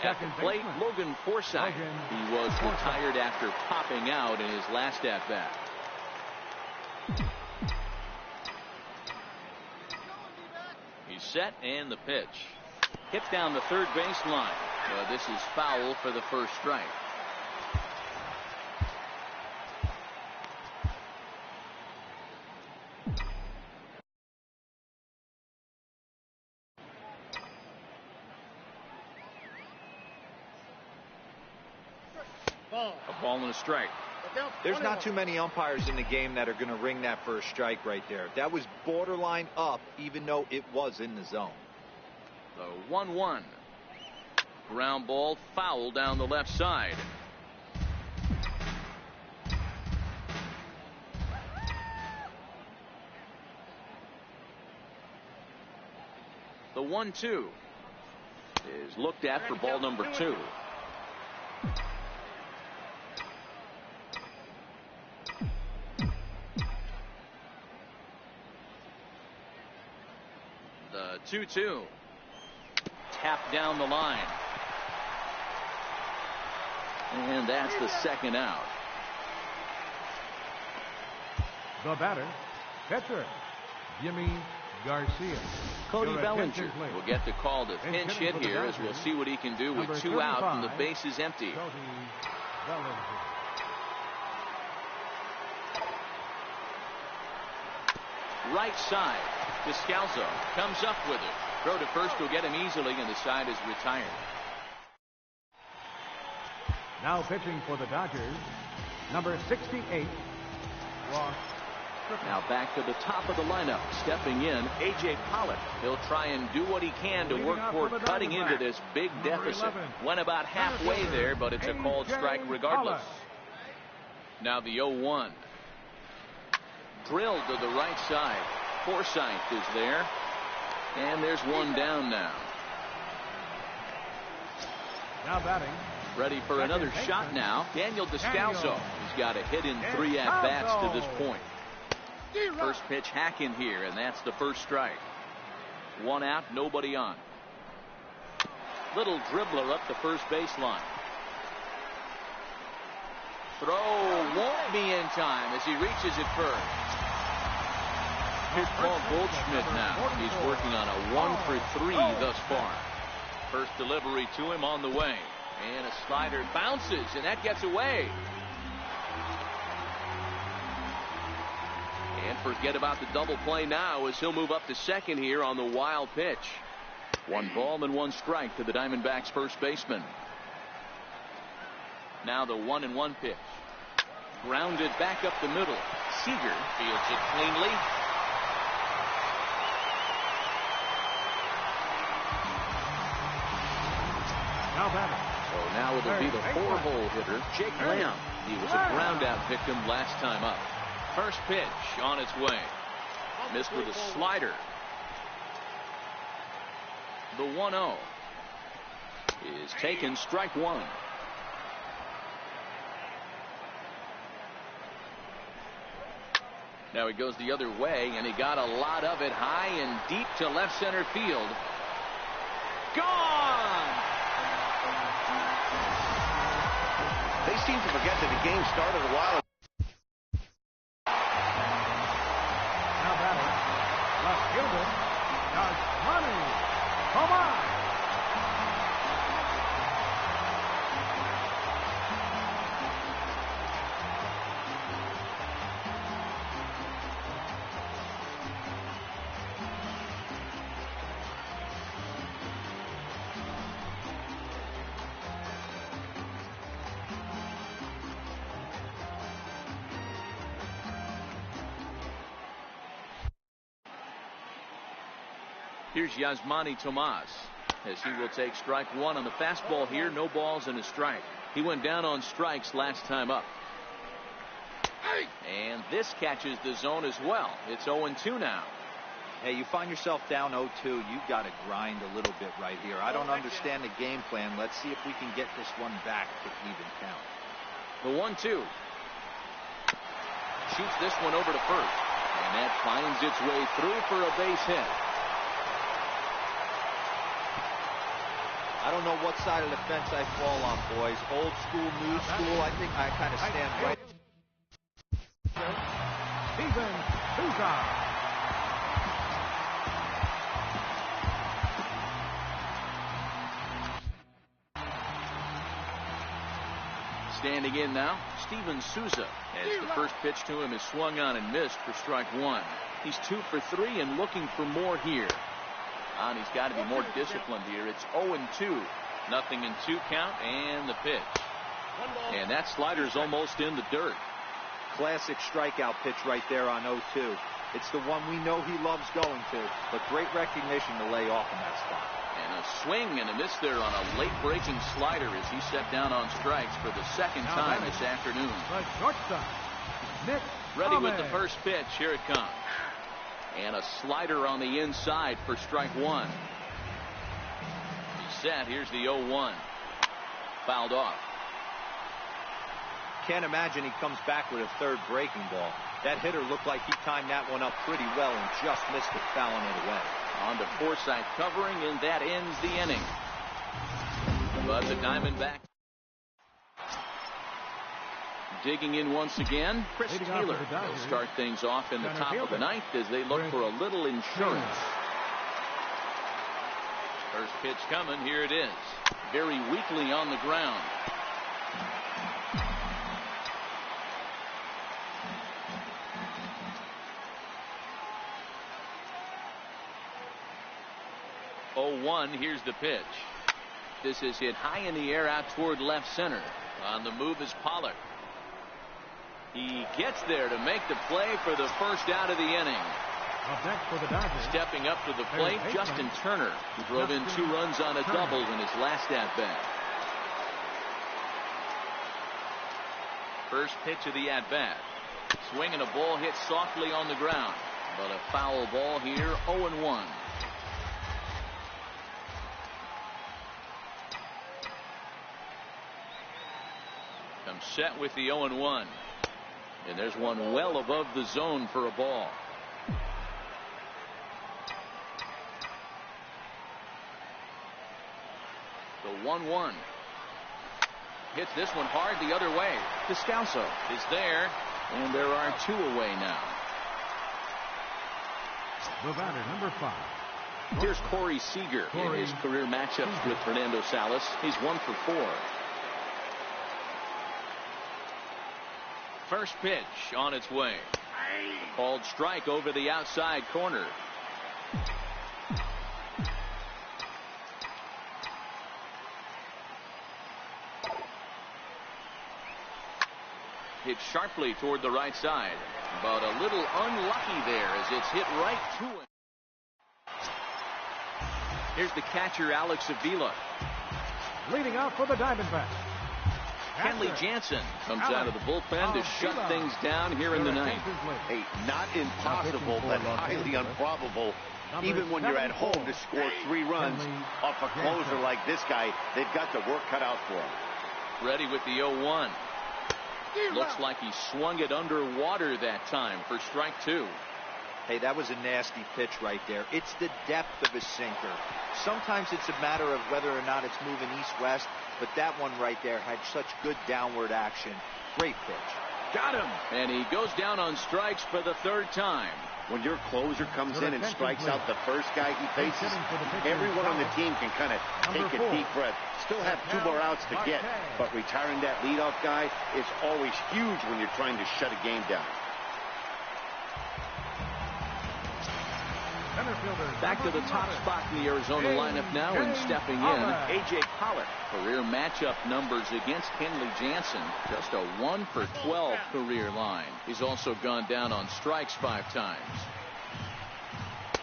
At the plate, Logan Forsythe. He was retired after popping out in his last at-bat. He's set, and the pitch. Hit down the 3rd baseline. This is foul for the first strike. A ball and a strike. There's not too many umpires in the game that are going to ring that first strike right there. That was borderline up, even though it was in the zone. The 1-1. Ground ball foul down the left side. The 1-2 is looked at for ball number 2. The 2-2 tapped down the line. And that's the second out. The batter, pitcher, Jimmy Garcia. Cody Bellinger will get the call to pinch hit here, as we'll see what he can do with 2 out and the base is empty. Right side, Descalso comes up with it. Throw to first will get him easily, and the side is retired. Now pitching for the Dodgers, number 68, Ross. Now back to the top of the lineup, stepping in, A.J. Pollock. He'll try and do what he can to work toward cutting into this big deficit. Went about halfway there, but it's a called strike regardless. Now the 0-1. Drilled to the right side. Forsythe is there. And there's one down now. Now batting. Ready for another shot now. Daniel Descalso. He's got a hit in 3 at-bats to this point. First pitch hack in here, and that's the first strike. 1 out, nobody on. Little dribbler up the first baseline. Throw won't be in time as he reaches it first. Here's Paul Goldschmidt now. He's working on a 1-for-3 thus far. First delivery to him on the way. And a slider bounces, and that gets away. And forget about the double play now as he'll move up to second here on the wild pitch. 1 ball and 1 strike to the Diamondbacks first baseman. Now the 1-1 pitch. Grounded back up the middle. Seager fields it cleanly. Now batting. So now it'll be the 4-hole hitter, Jake Lamb. He was a ground-out victim last time up. First pitch on its way. Missed with a slider. The 1-0 is taken, strike 1. Now he goes the other way, and he got a lot of it high and deep to left center field. Gone! They seem to forget that the game started a while ago. Now batting. Left fielder, Yasmani Tomas. Here's Yasmani Tomas as he will take strike 1 on the fastball here. No balls and a strike. He went down on strikes last time up. And this catches the zone as well. It's 0-2 now. Hey, you find yourself down 0-2. You've got to grind a little bit right here. I don't understand the game plan. Let's see if we can get this one back to even count. The 1-2. Shoots this one over to first. And that finds its way through for a base hit. I don't know what side of the fence I fall on, boys. Old school, new school. I think I kind of stand right. Steven Souza. Standing in now, Steven Souza, as the first pitch to him is swung on and missed for strike 1. He's 2 for 3 and looking for more here. And he's got to be more disciplined here. It's 0-2. 0-2 count, and the pitch. And that slider's almost in the dirt. Classic strikeout pitch right there on 0-2. It's the one we know he loves going to, but great recognition to lay off in that spot. And a swing and a miss there on a late-breaking slider as he set down on strikes for the second time this afternoon. The shortstop, Nick Ready with the first pitch. Here it comes. And a slider on the inside for strike 1. set. Here's the 0-1. Fouled off. Can't imagine he comes back with a third breaking ball. That hitter looked like he timed that one up pretty well and just missed it, fouling it away. On to Forsythe covering, and that ends the inning. But the Diamondbacks digging in once again. Chris Taylor will start things off in the top of the ninth as they look for a little insurance. First pitch coming. Here it is. Very weakly on the ground. Here's the pitch. This is hit high in the air out toward left center. On the move is Pollard. He gets there to make the play for the first out of the inning. Up next for the Dodgers. Stepping up to the plate, Justin Turner, who drove in 2 runs on a double in his last at-bat. First pitch of the at-bat. Swinging a ball hit softly on the ground. But a foul ball here, 0-1. Comes set with the 0-1. And there's one well above the zone for a ball. The 1-1. Hits this one hard the other way. Descalso is there, and there are 2 away now. The batter, number 5. Here's Corey Seager in his career matchups with Fernando Salas. He's 1 for 4. First pitch on its way. Called strike over the outside corner. Hit sharply toward the right side, but a little unlucky there as it's hit right to him. Here's the catcher, Alex Avila. Leading out for the Diamondbacks, Kenley Jansen comes out of the bullpen to shut things down here in the ninth. Hey, not impossible, but highly improbable. Even when you're at home to score 3 runs off a closer like this guy, they've got the work cut out for him. Ready with the 0-1. Looks like he swung it underwater that time for strike 2. Hey, that was a nasty pitch right there. It's the depth of a sinker. Sometimes it's a matter of whether or not it's moving east-west, but that one right there had such good downward action. Great pitch. Got him. And he goes down on strikes for the 3rd time. When your closer comes in and strikes out the first guy he faces, everyone on the team can kind of take a deep breath. Still have 2 more outs to get, but retiring that leadoff guy is always huge when you're trying to shut a game down. Back to the top spot in the Arizona lineup now, and stepping in, A.J. Pollock. Career matchup numbers against Kenley Jansen. Just a 1 for 12 career line. He's also gone down on strikes 5 times.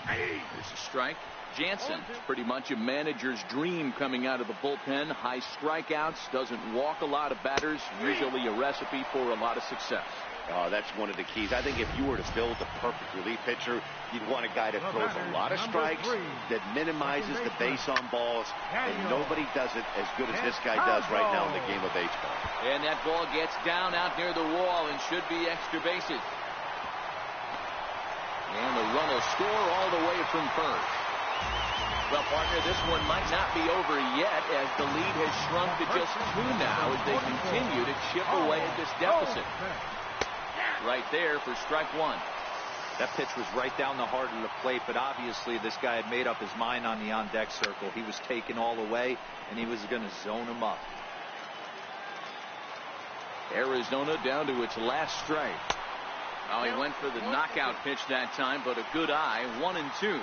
There's a strike. Jansen, pretty much a manager's dream coming out of the bullpen. High strikeouts, doesn't walk a lot of batters. Usually a recipe for a lot of success. Oh, that's one of the keys. I think if you were to build a perfect relief pitcher, you'd want a guy that throws a lot of strikes, that minimizes the base on balls, and nobody does it as good as this guy does right now in the game of baseball. And that ball gets down out near the wall and should be extra bases. And the run will score all the way from first. Well, partner, this one might not be over yet as the lead has shrunk to just 2 now as they continue to chip away at this deficit. Right there for strike 1. That pitch was right down the heart of the plate, but obviously this guy had made up his mind on the on-deck circle. He was taken all the way, and he was going to zone him up. Arizona down to its last strike. Oh, he went for the knockout pitch that time, but a good eye. 1-2.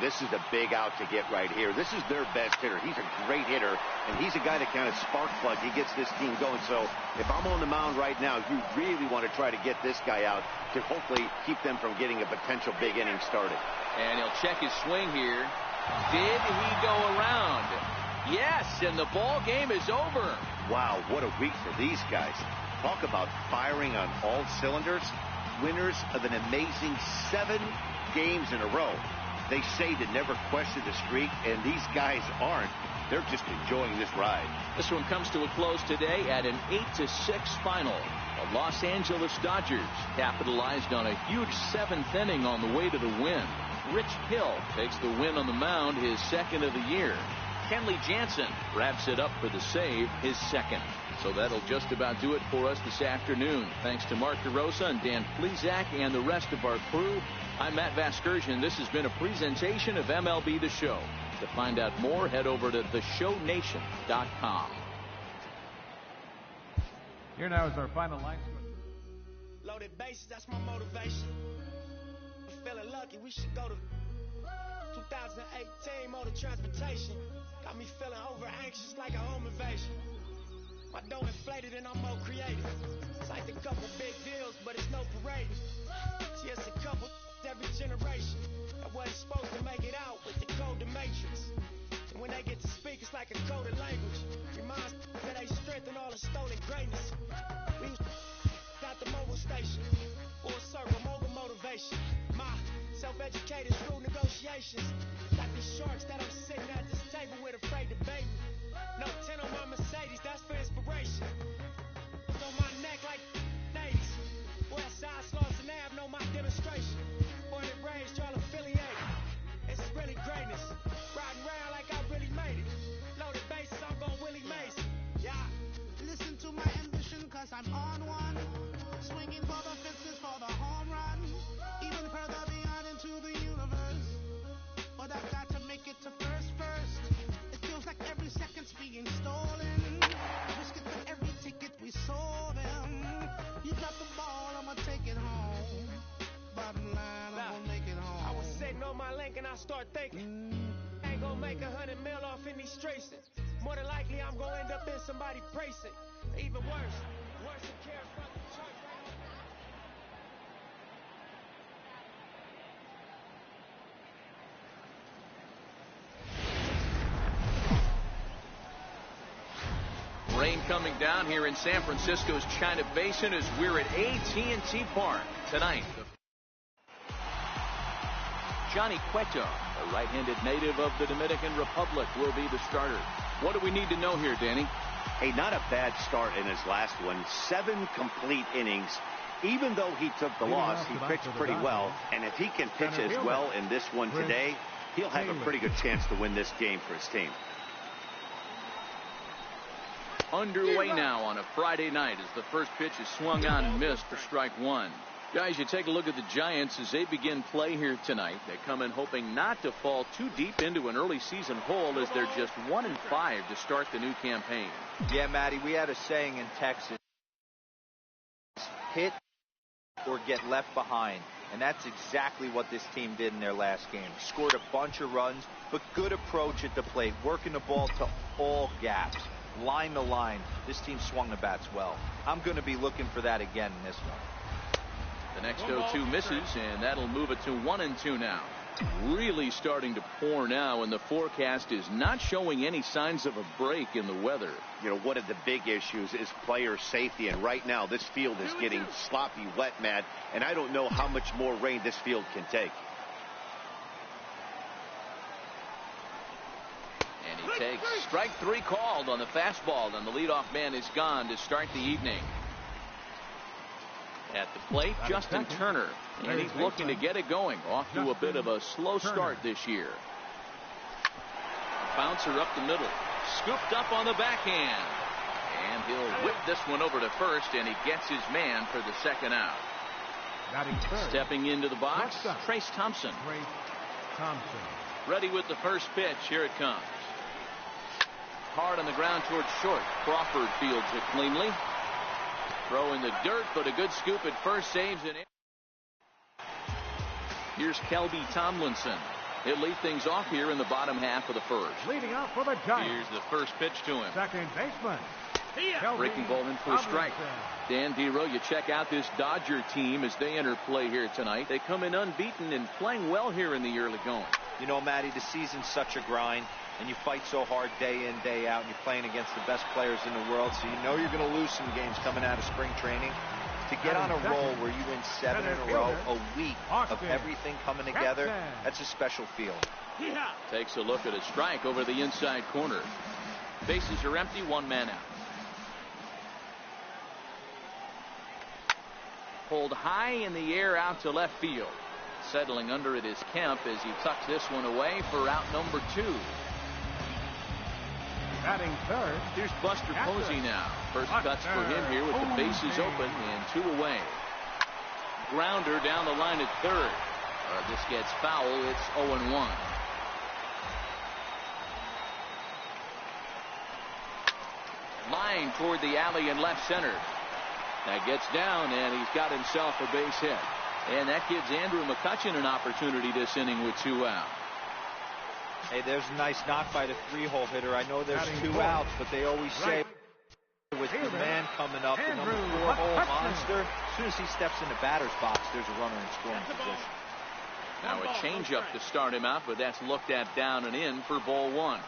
This is a big out to get right here. This is their best hitter. He's a great hitter, and he's a guy that kind of spark plugs. He gets this team going. So if I'm on the mound right now, you really want to try to get this guy out to hopefully keep them from getting a potential big inning started. And he'll check his swing here. Did he go around? Yes, and the ball game is over. Wow, what a week for these guys. Talk about firing on all cylinders. Winners of an amazing 7 games in a row. They say to never question the streak, and these guys aren't. They're just enjoying this ride. This one comes to a close today at an 8-6 final. The Los Angeles Dodgers capitalized on a huge 7th inning on the way to the win. Rich Hill takes the win on the mound, his 2nd of the year. Kenley Jansen wraps it up for the save, his 2nd. So that'll just about do it for us this afternoon. Thanks to Mark DeRosa and Dan Plesac and the rest of our crew. I'm Matt Vasgersian. This has been a presentation of MLB The Show. To find out more, head over to theshownation.com. Here now is our final line. Loaded bases, that's my motivation. I'm feeling lucky, we should go to 2018 motor transportation. Got me feeling over anxious like a home invasion. My dough inflated and I'm more creative. Signed a couple big deals, but it's no parading. Just a couple every generation that wasn't supposed to make it out with the code the matrix. And when they get to speak, it's like a coded language. Reminds that they strengthen all the stolen greatness. We got the mobile station, full circle, mobile motivation. My self-educated through negotiations. Got these sharks that I'm sitting at this table with afraid to bait me. No 10 on my Mercedes, that's for inspiration. It's on my neck like 80s. Westside Slauson Ave, know my demonstration. Born and raised, y'all affiliated. It's really greatness. Riding around like I really made it. Loaded bases, I'm gon' Willie Mason. Yeah. Listen to my ambition, cause I'm on one. Swinging for the fences for the home run. Even further beyond into the universe. But I've got to make it to first. It feels like every second's being stolen. Risk it for every ticket we sold them. You drop the ball, I'ma take it home. Bottom line, I'm gonna make it home. I was sitting on my link and I start thinking, ain't gonna make 100 mil off in these streets. More than likely, I'm gonna end up in somebody's precinct. Even worse than cares from the church. Rain coming down here in San Francisco's China Basin as we're at AT&T Park tonight. Johnny Cueto, a right-handed native of the Dominican Republic, will be the starter. What do we need to know here, Danny? Hey, not a bad start in his last one. 7 complete innings. Even though he took the loss, he pitched pretty well. And if he can pitch as well in this one today, he'll have a pretty good chance to win this game for his team. Underway now on a Friday night as the first pitch is swung on and missed for strike 1. Guys, you take a look at the Giants as they begin play here tonight. They come in hoping not to fall too deep into an early season hole as they're just 1-5 to start the new campaign. Yeah, Matty, we had a saying in Texas, hit or get left behind. And that's exactly what this team did in their last game. Scored a bunch of runs, but good approach at the plate, working the ball to all gaps. Line to line. This team swung the bats well. I'm going to be looking for that again in this one. The next 0-2 misses, and that'll move it to 1-2 now. Really starting to pour now, and the forecast is not showing any signs of a break in the weather. You know, one of the big issues is player safety, and right now this field is getting sloppy wet, Matt, and I don't know how much more rain this field can take. And he takes strike 3 called on the fastball, and the leadoff man is gone to start the evening. At the plate, Justin Turner, and he's looking to get it going. Off to a bit of a slow start this year. Bouncer up the middle, scooped up on the backhand, and he'll whip this one over to first, and he gets his man for the 2nd out. Stepping into the box, Trace Thompson. Ready with the first pitch. Here it comes. Hard on the ground towards short. Crawford fields it cleanly. Throw in the dirt, but a good scoop at first, saves it. Here's Kelby Tomlinson. He'll lead things off here in the bottom half of the first. Leading off for the Giants. Here's the first pitch to him. Second baseman. Breaking ball in for a strike. Dan Dero, you check out this Dodger team as they enter play here tonight. They come in unbeaten and playing well here in the early going. You know, Matty, the season's such a grind, and you fight so hard day in, day out, and you're playing against the best players in the world, so you know you're going to lose some games coming out of spring training. To get on a roll where you win 7 in a row, a week of everything coming together, that's a special feeling. Takes a look at a strike over the inside corner. Bases are empty, one man out. Pulled high in the air out to left field. Settling under it is Kemp as he tucks this one away for out number 2. Batting third. Here's Buster Posey now. First cuts for him here with the bases open and 2 away. Grounder down the line at third. This gets foul. It's 0-1. Line toward the alley in left center. That gets down, and he's got himself a base hit. And that gives Andrew McCutchen an opportunity this inning with 2 out. Hey, there's a nice knock by the 3-hole hitter. I know there's 2 outs, but they always say with the man coming up, the number 4-hole monster, as soon as he steps in the batter's box, there's a runner in scoring position. Now a changeup to start him out, but that's looked at down and in for ball 1.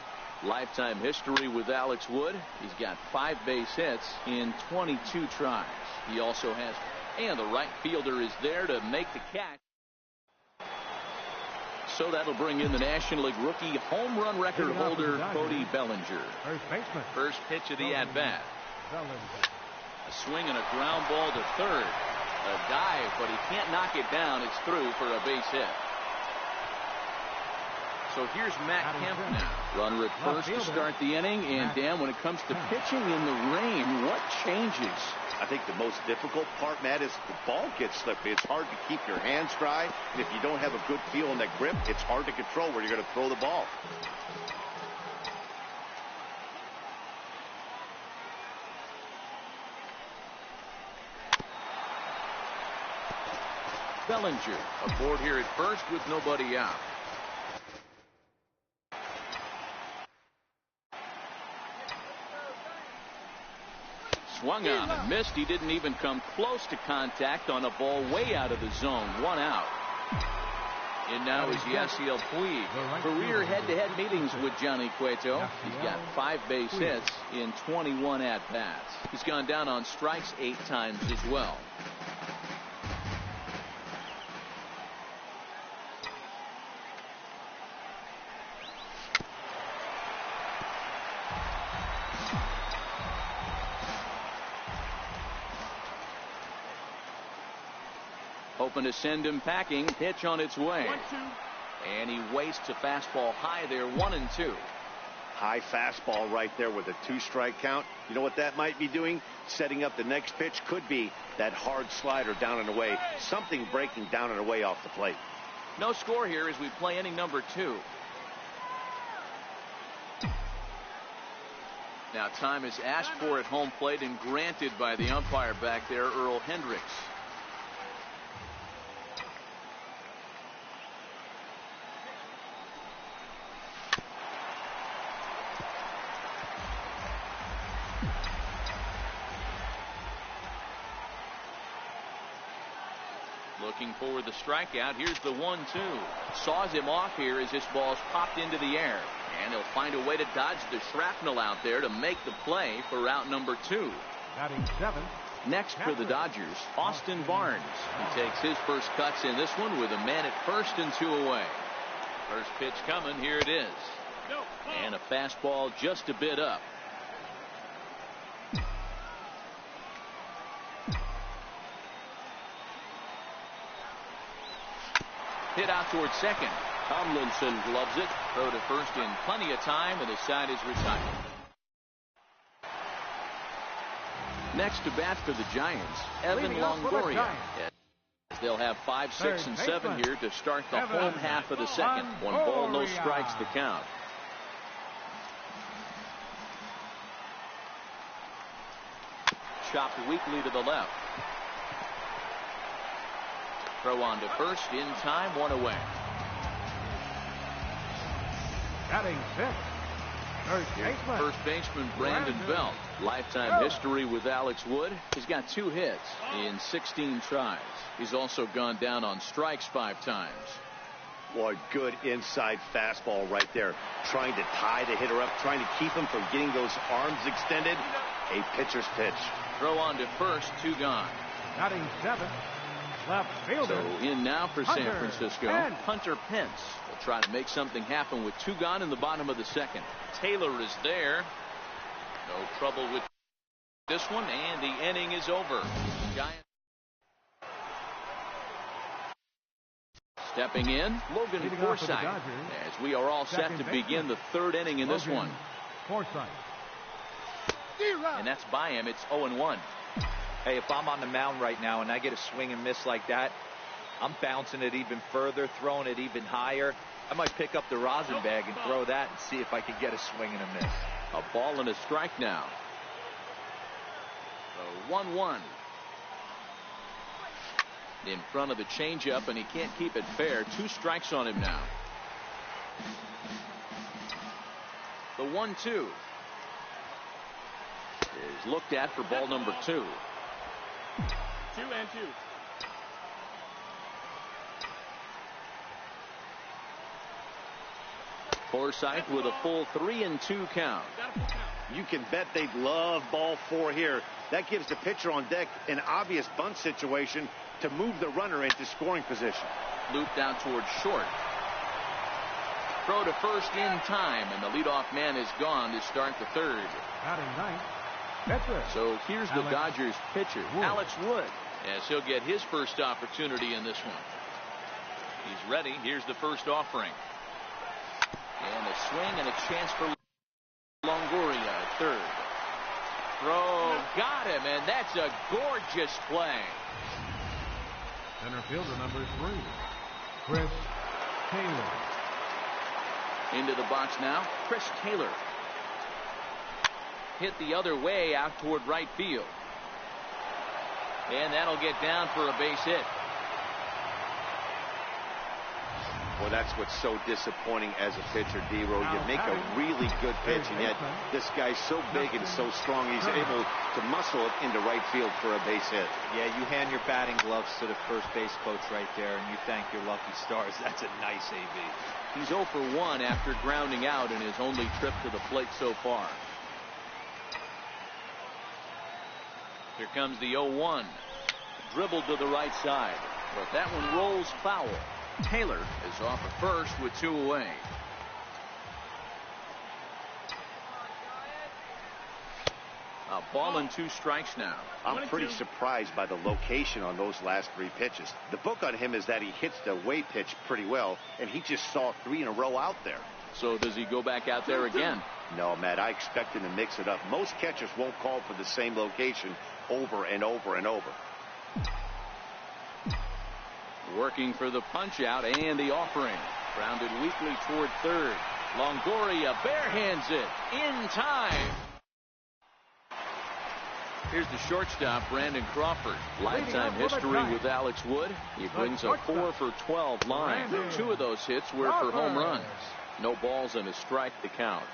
Lifetime history with Alex Wood. He's got 5 base hits in 22 tries. He also has, and the right fielder is there to make the catch. So that'll bring in the National League rookie home run record holder Cody Bellinger. First pitch of the at-bat. A swing and a ground ball to third. A dive, but he can't knock it down. It's through for a base hit. So here's Matt Kemp now. Runner at first to start the inning. And Dan, when it comes to pitching in the rain, what changes? I think the most difficult part, Matt, is the ball gets slippery. It's hard to keep your hands dry. And if you don't have a good feel in that grip, it's hard to control where you're going to throw the ball. Bellinger aboard here at first with nobody out. Swung on and missed. He didn't even come close to contact on a ball way out of the zone. 1 out. And now is Yasiel Puig. Career head-to-head meetings with Johnny Cueto. He's got 5 base hits in 21 at-bats. He's gone down on strikes 8 times as well. Hoping to send him packing. Pitch on its way. 1-2. And he wastes a fastball high there. 1-2. High fastball right there with a 2-strike count. You know what that might be doing? Setting up the next pitch. Could be that hard slider down and away. Something breaking down and away off the plate. No score here as we play inning number 2. Now time is asked for at home plate and granted by the umpire back there, Earl Hendricks. Looking for the strikeout. Here's the 1-2. Saws him off here as this ball's popped into the air. And he'll find a way to dodge the shrapnel out there to make the play for out number 2. Batting 7. Next for the Dodgers, Austin Barnes. He takes his first cuts in this one with a man at first and 2 away. First pitch coming. Here it is. And a fastball just a bit up. Hit out towards second. Tomlinson gloves it. Throw to first in plenty of time, and the side is retired. Next to bat for the Giants, Evan Longoria. They'll have 5, 6, and 7 here to start the home half of the second. 1 ball, no strikes to count. Chopped weakly to the left. Throw on to first in time, 1 away. Batting 6. First baseman Brandon Belt. Lifetime history with Alex Wood. He's got 2 hits in 16 tries. He's also gone down on strikes 5 times. Boy, good inside fastball right there. Trying to tie the hitter up, trying to keep him from getting those arms extended. A pitcher's pitch. Throw on to first, 2 gone. Batting 7. Left fielder. So in now for San Francisco, Hunter Pence. They'll try to make something happen with 2 gone in the bottom of the second. Taylor is there. No trouble with this one, and the inning is over. Giants. Stepping in, Logan Forsythe, as we are all set to begin the 3rd inning in this one. Forsythe. And that's by him. It's 0-1. Hey, if I'm on the mound right now and I get a swing and miss like that, I'm bouncing it even further, throwing it even higher. I might pick up the rosin bag and throw that and see if I can get a swing and a miss. A ball and a strike now. The 1-1. In front of the changeup, and he can't keep it fair. 2 strikes on him now. The 1-2 is looked at for ball number 2. 2-2. Forsythe with a full 3-2 count. You can bet they'd love ball 4 here. That gives the pitcher on deck an obvious bunt situation to move the runner into scoring position. Looped out towards short. Throw to first in time, and the leadoff man is gone to start the 3rd. Batting ninth, pitcher. So here's the Dodgers pitcher, Alex Wood, as he'll get his first opportunity in this one. He's ready. Here's the first offering. And a swing and a chance for Longoria at 3rd. Throw, got him, and that's a gorgeous play. Center fielder number 3, Chris Taylor. Into the box now, Chris Taylor. Hit the other way out toward right field. And that'll get down for a base hit. Well, that's what's so disappointing as a pitcher, D-Row. You make a really good pitch, and yet this guy's so big and so strong, he's able to muscle it into right field for a base hit. Yeah, you hand your batting gloves to the first base coach right there, and you thank your lucky stars. That's a nice AB. He's 0 for 1 after grounding out in his only trip to the plate so far. Here comes the 0-1. Dribbled to the right side, but that one rolls foul. Taylor is off at first with 2 away. A ball and 2 strikes now. I'm pretty surprised by the location on those last 3 pitches. The book on him is that he hits the away pitch pretty well, and he just saw 3 in a row out there. So does he go back out there again? No, Matt, I expect him to mix it up. Most catchers won't call for the same location over and over and over. Working for the punch out and the offering. Grounded weakly toward 3rd. Longoria barehands it in time. Here's the shortstop, Brandon Crawford. Lifetime history with Alex Wood. He brings a 4 for 12 line. 2 of those hits were for home runs. No balls and a strike to count.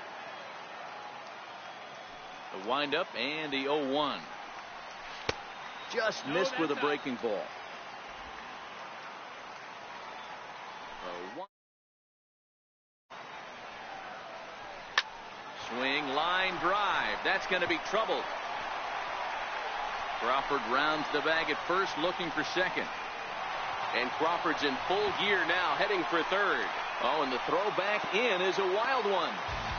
The windup and the 0-1. Just missed with a breaking ball. Swing, line drive. That's going to be trouble. Crawford rounds the bag at first, looking for second. And Crawford's in full gear now, heading for 3rd. Oh, and the throw back in is a wild one.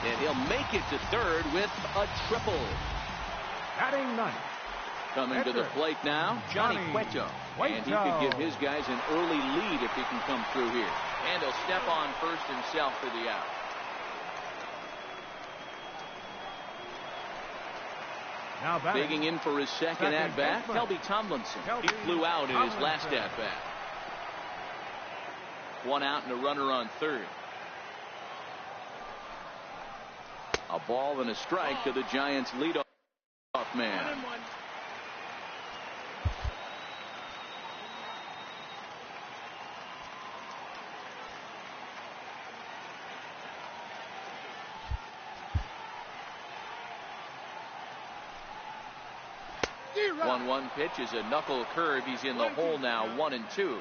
And he'll make it to 3rd with a triple. Batting ninth. Coming to the plate now, Johnny Cueto. And he could give his guys an early lead if he can come through here. And he'll step on first himself for the out. Now digging in for his second at-bat, Kelby Tomlinson. He flew out in his last at-bat. 1 out and a runner on 3rd. A ball and a strike to the Giants' leadoff man. 1-1 pitch is a knuckle curve. He's in the hole now, 1-2.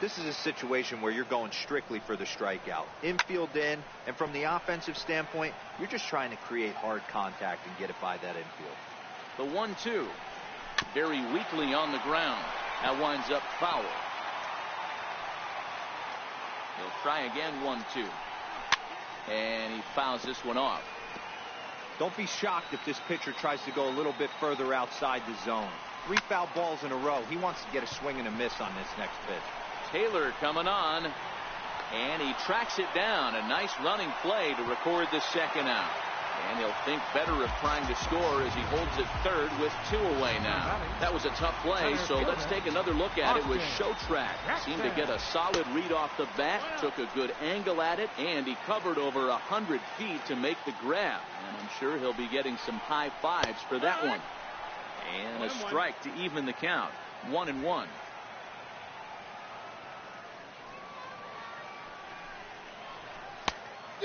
This is a situation where you're going strictly for the strikeout. Infield in, and from the offensive standpoint, you're just trying to create hard contact and get it by that infield. The 1-2. Very weakly on the ground. That winds up foul. He'll try again, 1-2. And he fouls this one off. Don't be shocked if this pitcher tries to go a little bit further outside the zone. 3 foul balls in a row. He wants to get a swing and a miss on this next pitch. Taylor coming on, and he tracks it down. A nice running play to record the second out. And he'll think better of trying to score as he holds it third with 2 away now. That was a tough play, so let's take another look at it with Showtrack. Seemed to get a solid read off the bat, took a good angle at it, and he covered over 100 feet to make the grab. And I'm sure he'll be getting some high fives for that one. And a strike to even the count. 1-1.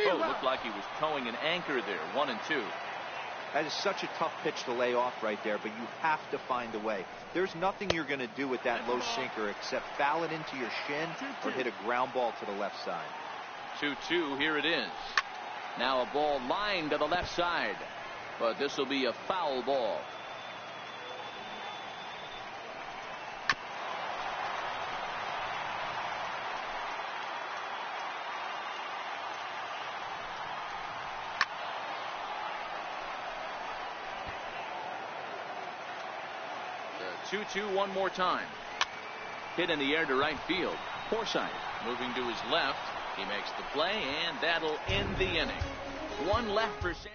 Oh, looked like he was towing an anchor there. 1-2. That is such a tough pitch to lay off right there, but you have to find a way. There's nothing you're going to do with that low sinker except foul it into your shin or hit a ground ball to the left side. 2-2. Here it is. Now a ball lined to the left side, but this will be a foul ball. The 2-2 one more time. Hit in the air to right field. Forsythe moving to his left. He makes the play, and that'll end the inning. 1 left for San.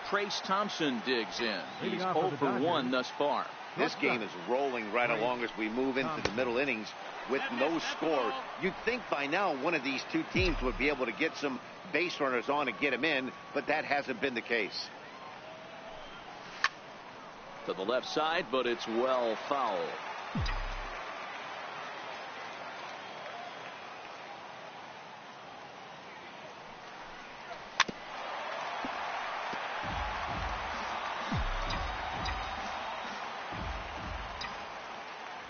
Trace Thompson digs in. He's 0 for 1 thus far. This game is rolling right along as we move into the middle innings with no score. You'd think by now one of these 2 teams would be able to get some base runners on and get them in, but that hasn't been the case. To the left side, but it's well foul.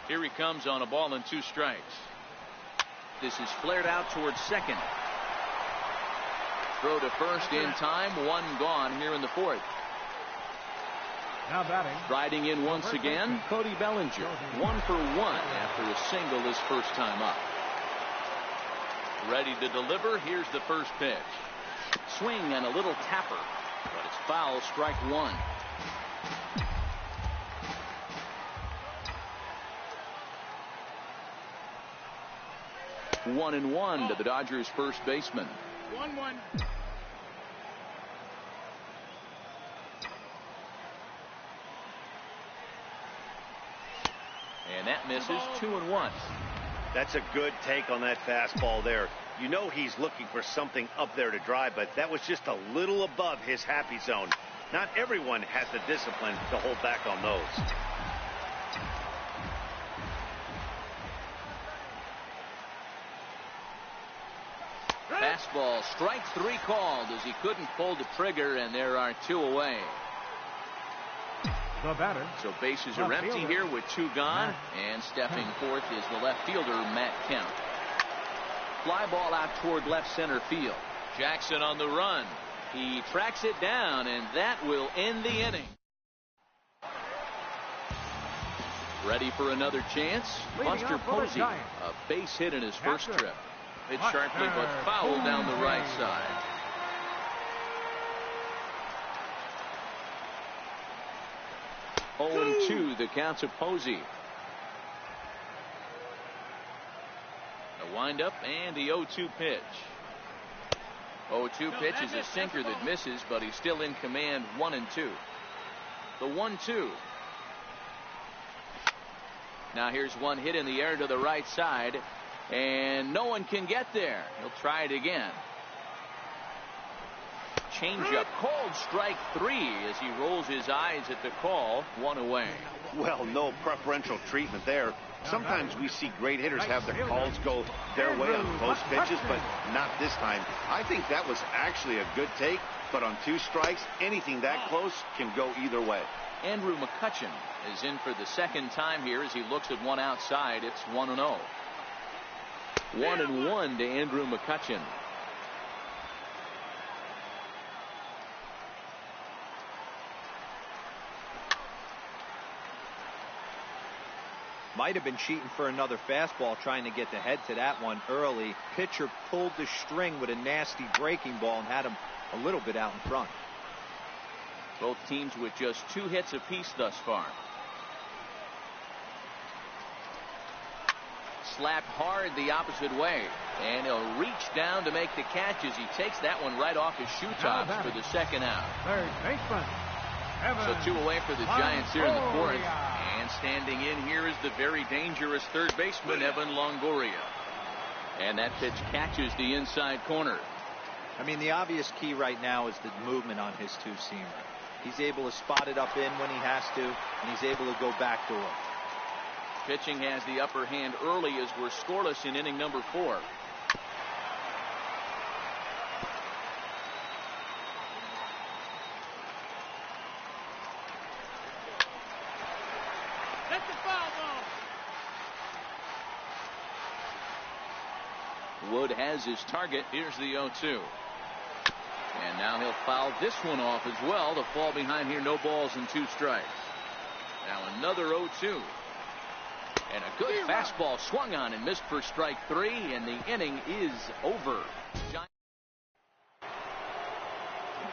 Here he comes on a ball and 2 strikes. This is flared out towards second. Throw to first in time. 1 gone here in the 4th. Now batting. Riding in once again, Cody Bellinger. 1 for 1 after a single his first time up. Ready to deliver. Here's the first pitch. Swing and a little tapper, but it's foul. Strike 1. One and 1 to the Dodgers first baseman. 1-1. And that misses. 2-1. That's a good take on that fastball there. You know he's looking for something up there to drive, but that was just a little above his happy zone. Not everyone has the discipline to hold back on those. Fastball, strike 3 called as he couldn't pull the trigger, and there are 2 away. The batter. So bases are empty here with 2 gone, and stepping forth is the left fielder, Matt Kemp. Fly ball out toward left center field. Jackson on the run. He tracks it down, and that will end the inning. Ready for another chance? Buster Posey, a base hit in his first trip. Hit sharply, but foul down the right side. Oh, 2 the count to Posey. A windup and the 0-2 pitch. 0-2 pitch is a sinker that misses, but he's still in command. 1-2. The 1-2. Now here's one hit in the air to the right side, and no one can get there. He'll try it again. Changeup called strike 3 as he rolls his eyes at the call. 1 away. Well, no preferential treatment there. Sometimes we see great hitters have their calls go their way on close pitches, but not this time. I think that was actually a good take, but on 2 strikes, anything that close can go either way. Andrew McCutchen is in for the second time here as he looks at one outside. It's 1-0. 1-1 to Andrew McCutchen. Might have been cheating for another fastball, trying to get the head to that one early. Pitcher pulled the string with a nasty breaking ball and had him a little bit out in front. Both teams with just 2 hits apiece thus far. Slapped hard the opposite way, and he'll reach down to make the catch as he takes that one right off his shoe tops for the second out. Third baseman, Evan So 2 away for the Giants here in the 4th. And standing in here is the very dangerous third baseman, Evan Longoria. And that pitch catches the inside corner. I mean, the obvious key right now is the movement on his two-seamer. He's able to spot it up in when he has to, and he's able to go backdoor. Pitching has the upper hand early as we're scoreless in inning number 4. That's the foul ball. Wood has his target. Here's the 0-2. And now he'll foul this one off as well to fall behind here. No balls and 2 strikes. Now another 0-2. And a good fastball swung on and missed for strike 3, and the inning is over.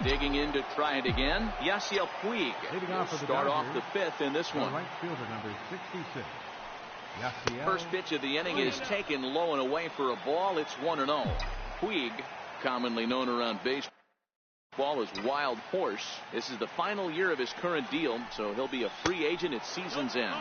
Digging in to try it again, Yasiel Puig will start off the 5th in this one. Right fielder number 66. Yasiel. First pitch of the inning is taken low and away for a ball. It's 1-0. Puig, commonly known around baseball as Wild Horse. This is the final year of his current deal, so he'll be a free agent at season's end.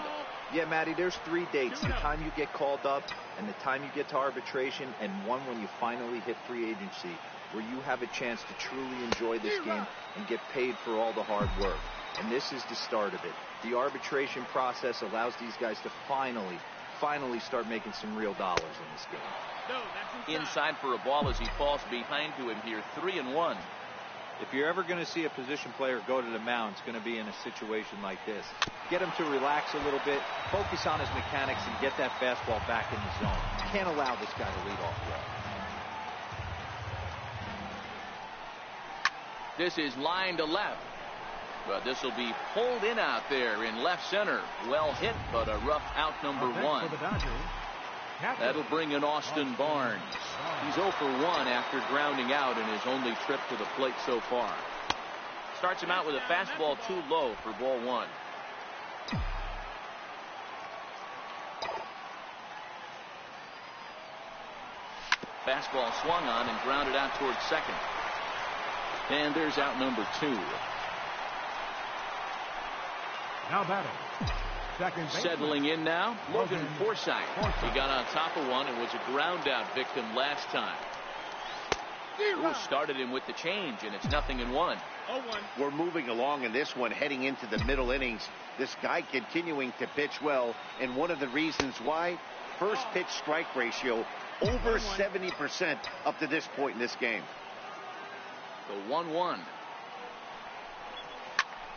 Yeah, Matty, there's 3 dates. The time you get called up and the time you get to arbitration, and one when you finally hit free agency, where you have a chance to truly enjoy this game and get paid for all the hard work. And this is the start of it. The arbitration process allows these guys to finally start making some real dollars in this game. Inside for a ball as he falls behind to him here, 3-1. If you're ever going to see a position player go to the mound, it's going to be in a situation like this. Get him to relax a little bit, focus on his mechanics, and get that fastball back in the zone. You can't allow this guy to lead off well. This is line to left. But this will be pulled in out there in left center. Well hit, but a rough out number 1. That'll bring in Austin Barnes. He's 0 for 1 after grounding out in his only trip to the plate so far. Starts him out with a fastball too low for ball 1. Fastball swung on and grounded out towards second. And there's out number 2. Now batting. Second base. Settling in now, Logan Forsythe. He got on top of one and was a ground out victim last time. Ooh, started him with the change, and it's 0-1. 0-1. We're moving along in this one, heading into the middle innings. This guy continuing to pitch well, and one of the reasons why, first pitch strike ratio over 70% up to this point in this game. The 1-1.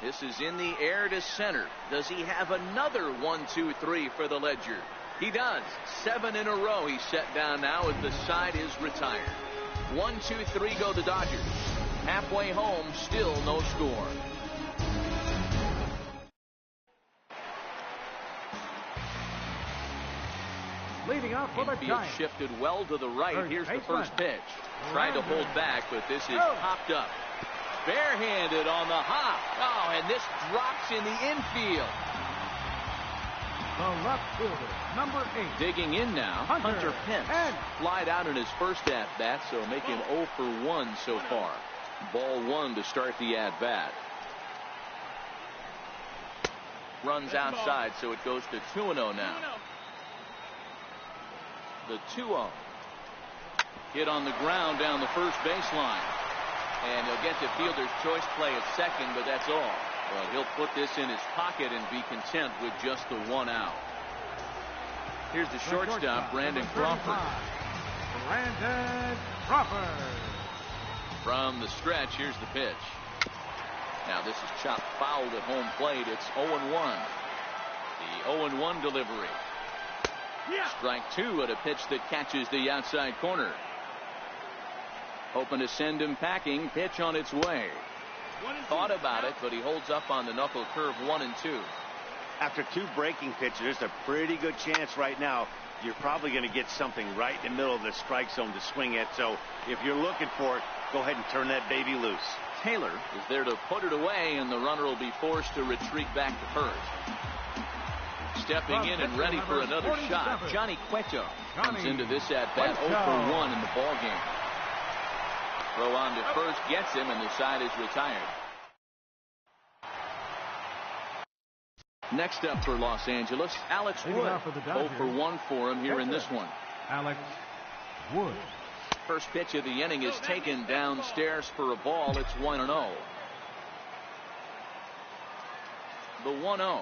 This is in the air to center. Does he have another 1-2-3 for the Ledger? He does. 7 in a row he's set down now as the side is retired. 1-2-3 go the Dodgers. Halfway home, still no score. Leading off for the Infield Giants. shifted well to the right. Here's the first pitch. Tried to hold back, but this is popped up. Barehanded on the hop. Oh, and this drops in the infield. The left fielder, number 8. Digging in now, Hunter Pence. Flied out in his first at-bat, so making 0 for 1 so far. Ball 1 to start the at-bat. Runs outside, so it goes to 2-0 now. The 2-0. Hit on the ground down the first baseline. And he'll get the fielder's choice play at second, but that's all. Well, he'll put this in his pocket and be content with just the 1 out. Here's the shortstop, Brandon Crawford. Brandon Crawford. From the stretch, here's the pitch. Now this is chopped foul at home plate. It's 0-1. The 0-1 delivery. Strike 2 at a pitch that catches the outside corner. Hoping to send him packing. Pitch on its way. Thought about it, but he holds up on the knuckle curve 1-2. After 2 breaking pitches, there's a pretty good chance right now you're probably going to get something right in the middle of the strike zone to swing at. So if you're looking for it, go ahead and turn that baby loose. Taylor is there to put it away, and the runner will be forced to retreat back to first. Stepping in and ready for another shot, Johnny Cueto comes into this at-bat 0 for 1 in the ballgame. Throw on to first gets him, and the side is retired. Next up for Los Angeles, Alex Wood. 0 for 1 for him here in this one. Alex Wood. First pitch of the inning is taken downstairs for a ball. It's 1-0. The 1-0.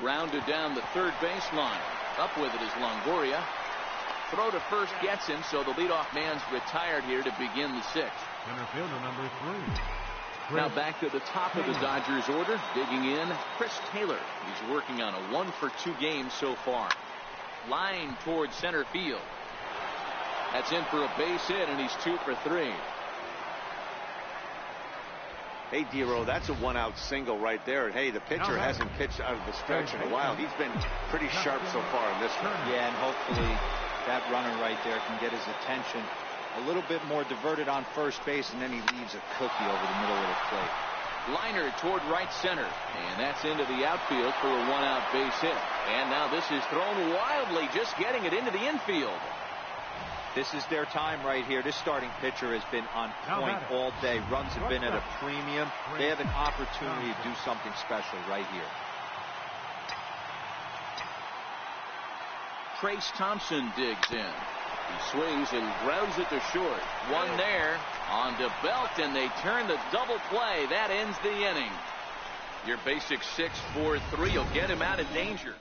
Rounded down the third baseline. Up with it is Longoria. Throw to first gets him, so the leadoff man's retired here to begin the 6th. Center fielder number 3. Now back to the top of the Dodgers order. Digging in, Chris Taylor. He's working on a 1 for 2 game so far. Line towards center field. That's in for a base hit, and he's 2 for 3. Hey, Dero, that's a 1-out single right there. And hey, the pitcher hasn't pitched out of the stretch in a while. He's been pretty sharp so far in this one. Yeah, and hopefully that runner right there can get his attention. A little bit more diverted on first base, and then he leaves a cookie over the middle of the plate. Liner toward right center, and that's into the outfield for a 1-out base hit. And now this is thrown wildly, just getting it into the infield. This is their time right here. This starting pitcher has been on point all day. Runs have been at a premium. They have an opportunity to do something special right here. Trace Thompson digs in. He swings and grounds it to short. One there on to Belt, and they turn the double play. That ends the inning. Your basic 6-4-3 will get him out of danger.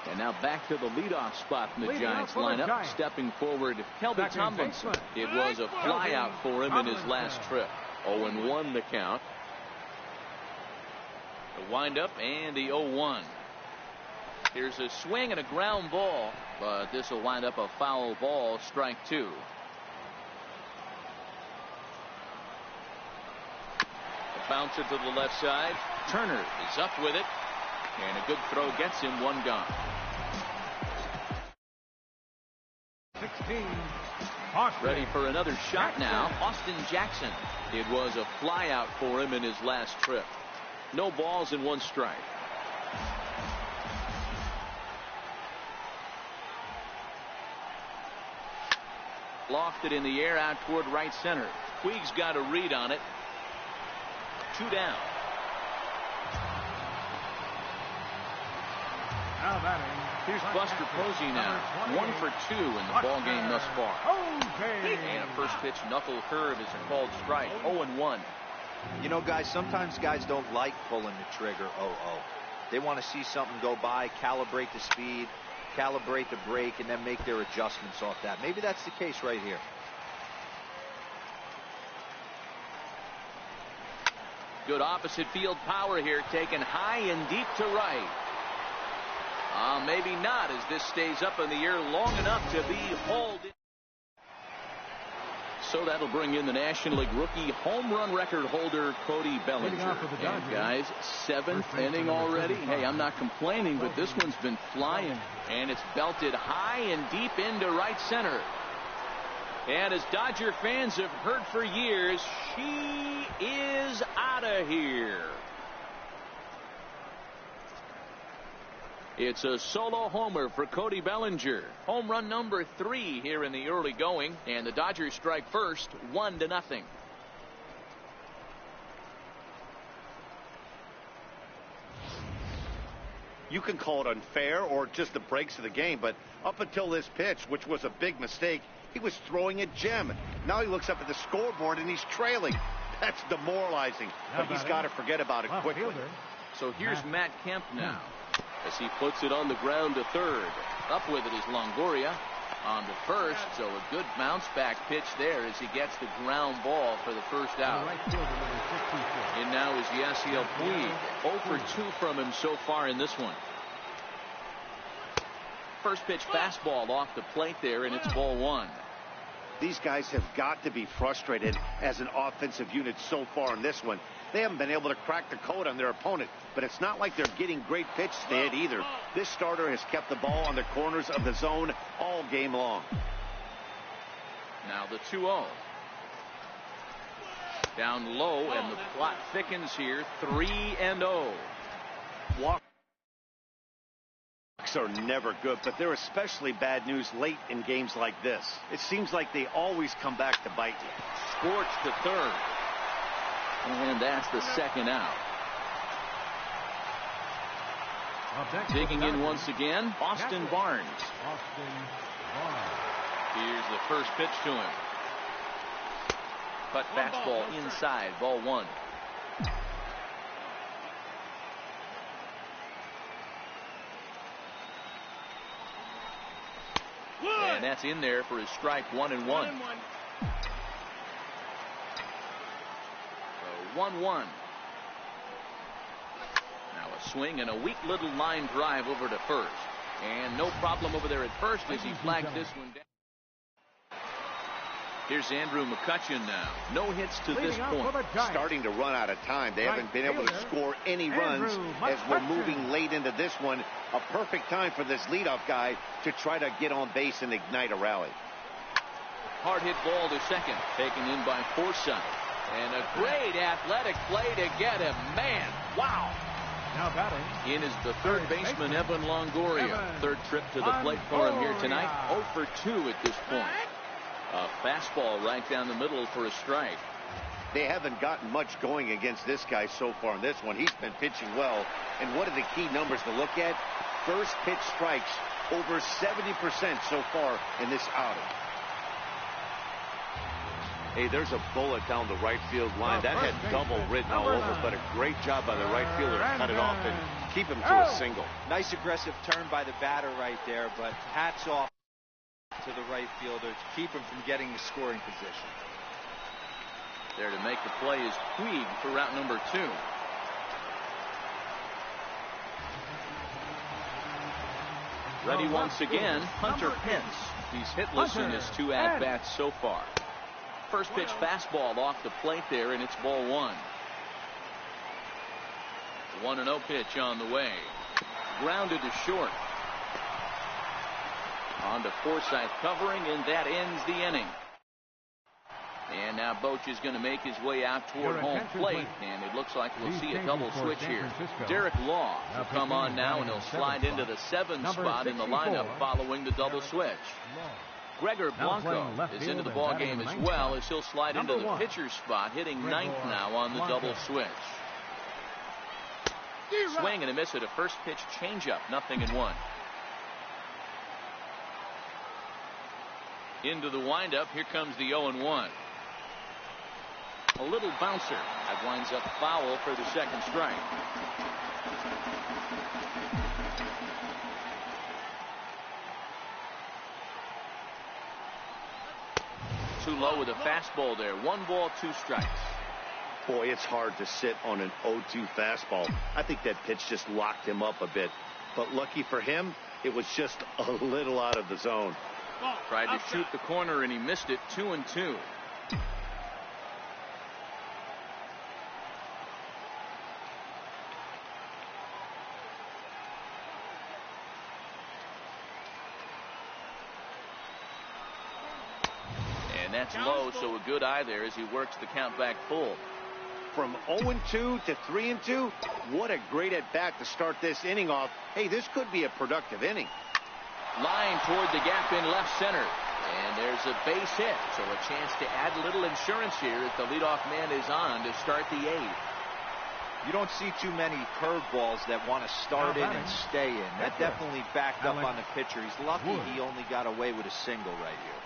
And now back to the leadoff spot in the Giants lineup. Stepping forward, Kelby Tomlinson. It was a flyout for him in his last trip. 0-1 the count. The windup and the 0-1. Here's a swing and a ground ball, but this will wind up a foul ball, strike 2. A bouncer to the left side. Turner is up with it, and a good throw gets him, 1 gone. 16. Ready for another shot now. Austin Jackson. It was a flyout for him in his last trip. No balls and 1 strike. Lofted in the air out toward right center. Puig's got a read on it. 2 down. Now batting. Here's Buster Posey now. 1 for 2 in the ball game thus far. And a first pitch knuckle curve is a called strike. 0-1. You know, guys, sometimes guys don't like pulling the trigger 0-0. They want to see something go by, calibrate the speed, calibrate the break, and then make their adjustments off that. Maybe that's the case right here. Good opposite field power here, taken high and deep to right. Maybe not, as this stays up in the air long enough to be hauled in. So that'll bring in the National League rookie home run record holder Cody Bellinger. And guys, 7th inning already. Hey, I'm not complaining, but this one's been flying. And it's belted high and deep into right center. And as Dodger fans have heard for years, she is out of here. It's a solo homer for Cody Bellinger. Home run number 3 here in the early going, and the Dodgers strike first, 1-0. You can call it unfair or just the breaks of the game, but up until this pitch, which was a big mistake, he was throwing a gem. Now he looks up at the scoreboard and he's trailing. That's demoralizing, but he's got to forget about it quickly. So here's Matt Kemp now, as he puts it on the ground to third. Up with it is Longoria. On to first, so a good bounce back pitch there as he gets the ground ball for the first out. And now is Yasiel Puig. 0 for 2 from him so far in this one. First pitch fastball off the plate there, and it's ball 1. These guys have got to be frustrated as an offensive unit so far in this one. They haven't been able to crack the code on their opponent, but it's not like they're getting great pitches to hit either. This starter has kept the ball on the corners of the zone all game long. Now the 2-0. Down low, and the plot thickens here. 3-0. Walks are never good, but they're especially bad news late in games like this. It seems like they always come back to bite you. Scorched to third. And that's the second out. Digging in once again, Austin Barnes. Here's the first pitch to him. Cut fastball inside, ball 1. And that's in there for his strike, 1-1. So 1-1. Now a swing and a weak little line drive over to first. And no problem over there at first as he flags this one down. Here's Andrew McCutchen now. No hits to this point. Starting to run out of time. They haven't been able to score any runs as we're moving late into this one. A perfect time for this leadoff guy to try to get on base and ignite a rally. Hard hit ball to second. Taken in by Forsythe. And a great athletic play to get him. Man, wow. Now batting in is the third baseman, Evan Longoria. Third trip to the plate for him here tonight. 0 for 2 at this point. A fastball right down the middle for a strike. They haven't gotten much going against this guy so far in this one. He's been pitching well. And what are the key numbers to look at? First pitch strikes over 70% so far in this outing. Hey, there's a bullet down the right field line. That had double written all over, but a great job by the right fielder to cut it off and keep him to a single. Nice aggressive turn by the batter right there, but hats off to the right fielder to keep him from getting the scoring position. There to make the play is Puig for route number 2. Ready once again, Hunter Pence. He's hitless in his 2 at-bats so far. First pitch fastball off the plate there, and it's ball 1. 1-0 pitch on the way. Grounded to short. On to Forsythe covering, and that ends the inning. And now Boch is going to make his way out toward home plate, and it looks like we'll see a double switch here. Derek Law will come on now, and he'll slide into the 7th spot in the lineup following the double switch. Gregor Blanco is into the ballgame as well, as he'll slide into the pitcher's spot, hitting 9th now on the double switch. Swing and a miss at a first pitch changeup, 0-1. Into the windup, here comes the 0-1. A little bouncer that winds up foul for the second strike. Too low with a fastball there. 1 ball, 2 strikes. Boy, it's hard to sit on an 0-2 fastball. I think that pitch just locked him up a bit. But lucky for him, it was just a little out of the zone. Tried to shoot the corner and he missed it. 2-2. And that's low, so a good eye there as he works the count back full. From 0-2 to 3-2, what a great at-bat to start this inning off. Hey, this could be a productive inning. Line toward the gap in left center. And there's a base hit. So a chance to add a little insurance here as the leadoff man is on to start the 8th. You don't see too many curveballs that want to start in and stay in. That definitely backed up on the pitcher. He's lucky he only got away with a single right here.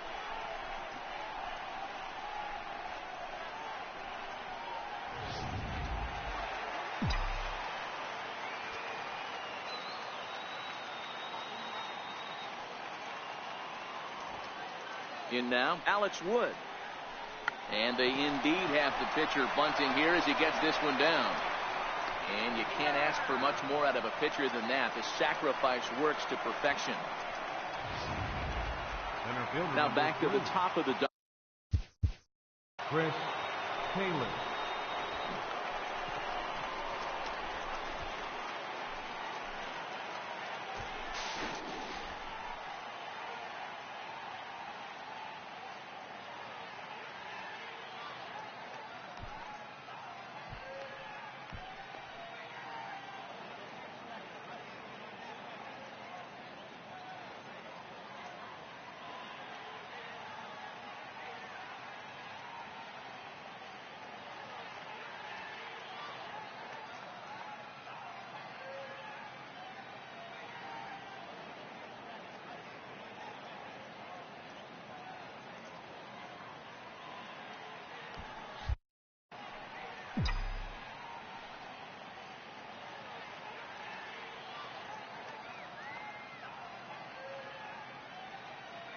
In now, Alex Wood. And they indeed have the pitcher bunting here as he gets this one down. And you can't ask for much more out of a pitcher than that. The sacrifice works to perfection. Now back to the top of the Chris Taylor.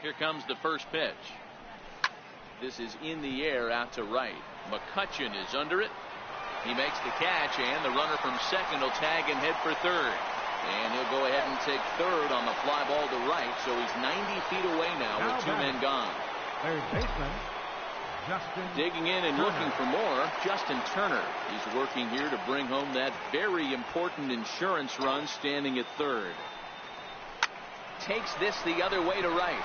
Here comes the first pitch. This is in the air out to right. McCutchen is under it. He makes the catch, and the runner from second will tag and head for third. And he'll go ahead and take third on the fly ball to right, so he's 90 feet away now with two men gone. Third baseman, Justin Digging in and Turner. looking for more, Justin Turner. He's working here to bring home that very important insurance run, standing at third. Takes this the other way to right.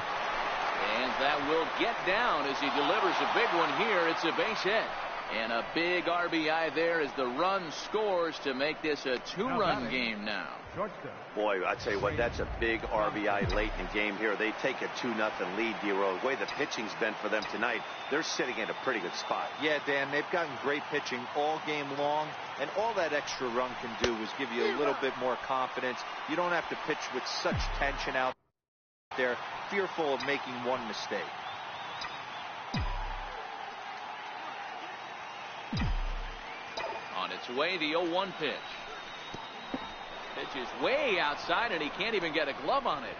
And that will get down as he delivers a big one here. It's a base hit. And a big RBI there as the run scores to make this a two-run game now. Shortstop. Boy, I tell you what, that's a big RBI late in the game here. They take a 2-0 lead, D-Row. The way the pitching's been for them tonight, they're sitting in a pretty good spot. Yeah, Dan, they've gotten great pitching all game long, and all that extra run can do is give you a little bit more confidence. You don't have to pitch with such tension out there, fearful of making one mistake. On its way, the 0-1 pitch. Pitch is way outside, and he can't even get a glove on it.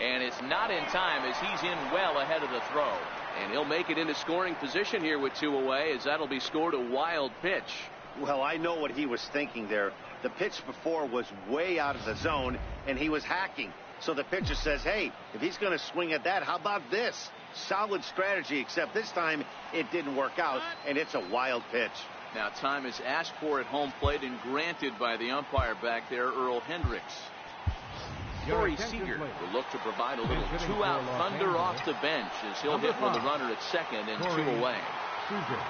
And it's not in time as he's in well ahead of the throw. And he'll make it into scoring position here with two away, as that'll be scored a wild pitch. Well, I know what he was thinking there. The pitch before was way out of the zone, and he was hacking. So the pitcher says, hey, if he's going to swing at that, how about this? Solid strategy, except this time it didn't work out, and it's a wild pitch. Now time is asked for at home plate and granted by the umpire back there, Earl Hendricks. Corey Seager will look to provide a little two-out thunder off the bench as he'll hit with the runner at second and two away. Seager.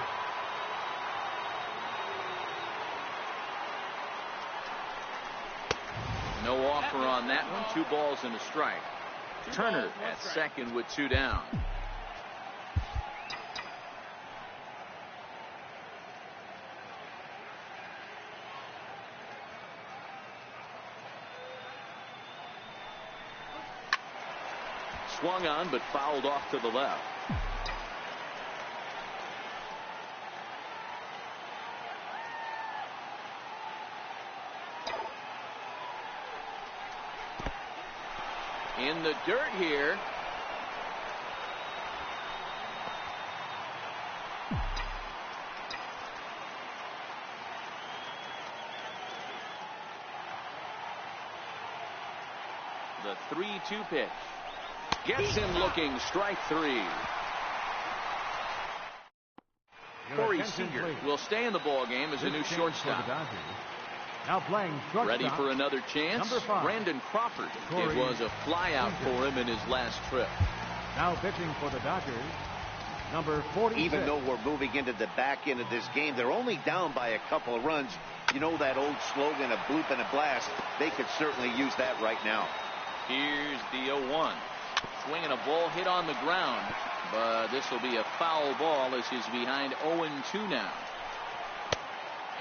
No offer on that one. 2 balls and a strike. Turner at second with 2 down. Swung on but fouled off to the left. In the dirt here. The 3-2 pitch. Gets him looking, strike 3. Corey Seager will stay in the ball game as a new shortstop. Now playing shortstop. Ready for another chance? Brandon Crawford. It was a flyout for him in his last trip. Now pitching for the Dodgers, number 46. Even though we're moving into the back end of this game, they're only down by a couple of runs. You know that old slogan, a bloop and a blast. They could certainly use that right now. Here's the 0-1. Swinging a ball hit on the ground, but this will be a foul ball as he's behind 0-2 now.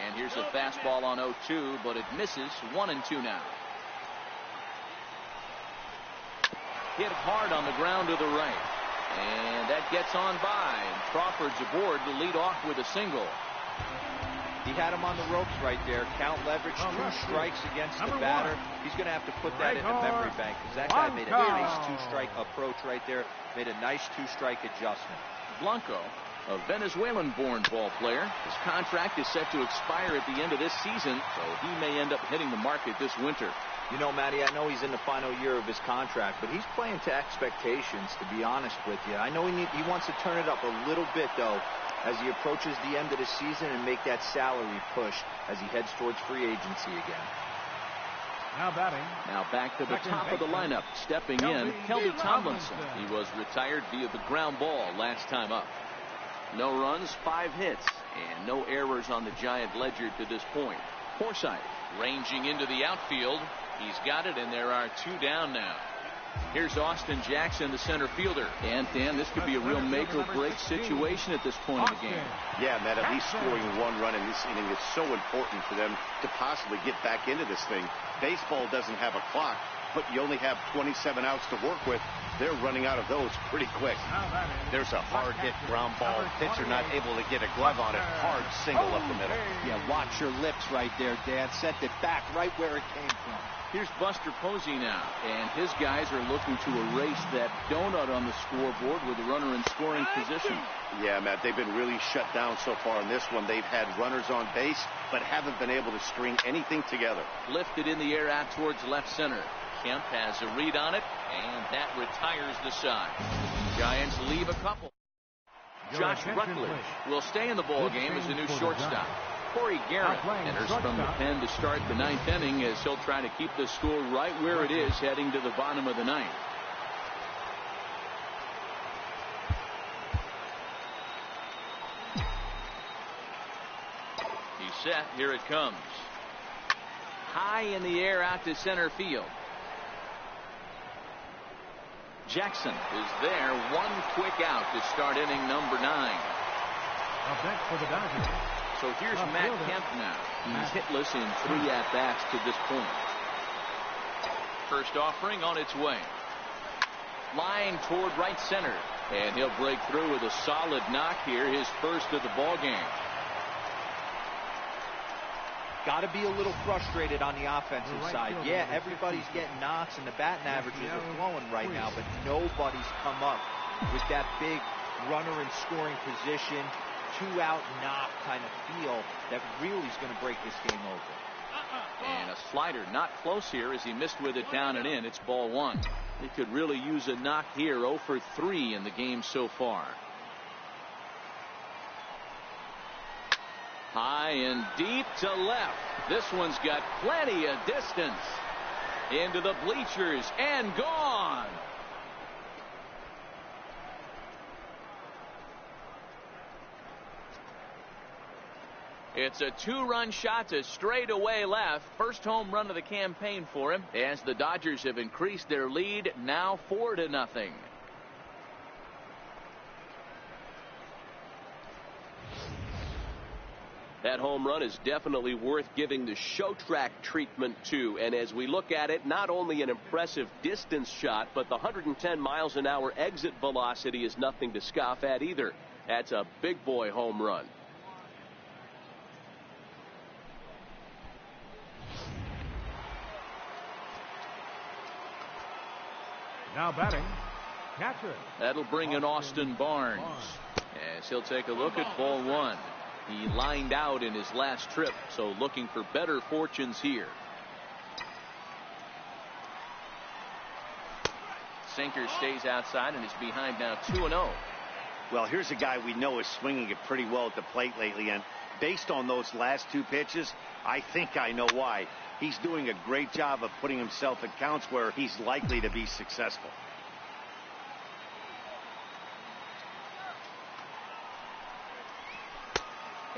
And here's a fastball on 0-2, but it misses. 1-2 now. Hit hard on the ground to the right. And that gets on by. And Crawford's aboard to lead off with a single. He had him on the ropes right there. Count leverage, 2 strikes against the batter. He's going to have to put that in the memory bank because that guy made a nice 2-strike approach right there. Made a nice 2-strike adjustment. Blanco, a Venezuelan-born ball player. His contract is set to expire at the end of this season, so he may end up hitting the market this winter. You know, Matty, I know he's in the final year of his contract, but he's playing to expectations, to be honest with you. I know he wants to turn it up a little bit, though. as he approaches the end of the season and make that salary push as he heads towards free agency again. Now batting. Now back to the top of the lineup. Stepping in, Kelby Tomlinson. He was retired via the ground ball last time up. No runs, 5 hits, and no errors on the Giant ledger to this point. Forsythe ranging into the outfield. He's got it, and there are 2 down now. Here's Austin Jackson, the center fielder. And, Dan, this could be a real make-or-break situation at this point in the game. Yeah, Matt, at least scoring 1 run in this inning is so important for them to possibly get back into this thing. Baseball doesn't have a clock, but you only have 27 outs to work with. They're running out of those pretty quick. There's a hard-hit ground ball. Pitcher not able to get a glove on it. Hard single up the middle. Yeah, watch your lips right there, Dan. Sent it back right where it came from. Here's Buster Posey now, and his guys are looking to erase that donut on the scoreboard with a runner in scoring position. Yeah, Matt, they've been really shut down so far in this one. They've had runners on base, but haven't been able to string anything together. Lifted in the air out towards left center. Kemp has a read on it, and that retires the side. Giants leave a couple. Josh Rutledge will stay in the ball game as the new shortstop. Corey Garrett enters from the pen to start the 9th inning as he'll try to keep the score right where it is heading to the bottom of the 9th. He's set. Here it comes. High in the air out to center field. Jackson is there. 1 quick out to start inning number 9. Up next for the Dodgers. So here's Matt Kemp now. He's hitless in 3 at-bats to this point. First offering on its way. Line toward right center. And he'll break through with a solid knock here, his first of the ball game. Got to be a little frustrated on the offensive side. Yeah, everybody's getting knocks and the batting averages are flowing right now, but nobody's come up with that big runner in scoring position, 2-out knock kind of feel that really is going to break this game open. And a slider not close here as he missed with it down and in. It's ball 1. He could really use a knock here. 0 for 3 in the game so far. High and deep to left. This one's got plenty of distance. Into the bleachers and gone. It's a 2-run shot to straightaway left. First home run of the campaign for him as the Dodgers have increased their lead now 4-0. That home run is definitely worth giving the show track treatment to. And as we look at it, not only an impressive distance shot, but the 110 miles an hour exit velocity is nothing to scoff at either. That's a big boy home run. Now batting, catcher. That'll bring in Austin Barnes as he'll take a look at ball 1. He lined out in his last trip, so looking for better fortunes here. Sinker stays outside and is behind now 2-0. Well, here's a guy we know is swinging it pretty well at the plate lately, and based on those last 2 pitches, I think I know why. He's doing a great job of putting himself at counts where he's likely to be successful.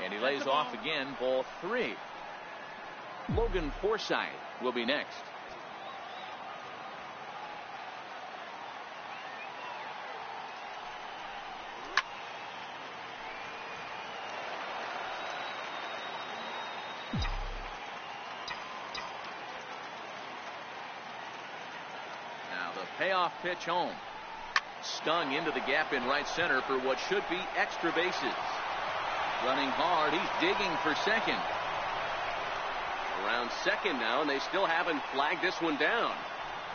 And he lays off again, ball 3. Logan Forsythe will be next. Now the payoff pitch home. Stung into the gap in right center for what should be extra bases. Running hard, he's digging for second. Around second now, and they still haven't flagged this one down.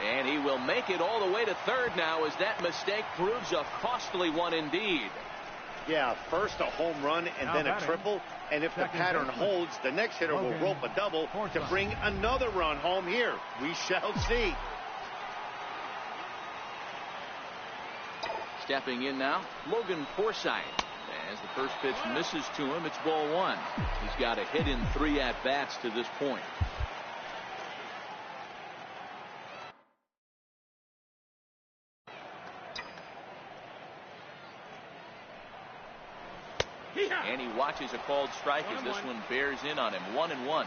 And he will make it all the way to third now as that mistake proves a costly one indeed. Yeah, first a home run and then a triple. And if the pattern holds, the next hitter will rope a double to bring another run home here. We shall see. Stepping in now, Logan Forsythe. As the first pitch misses to him, it's ball one. He's got a hit in 3 at-bats to this point. And he watches a called strike as this one bears in on him. 1-1.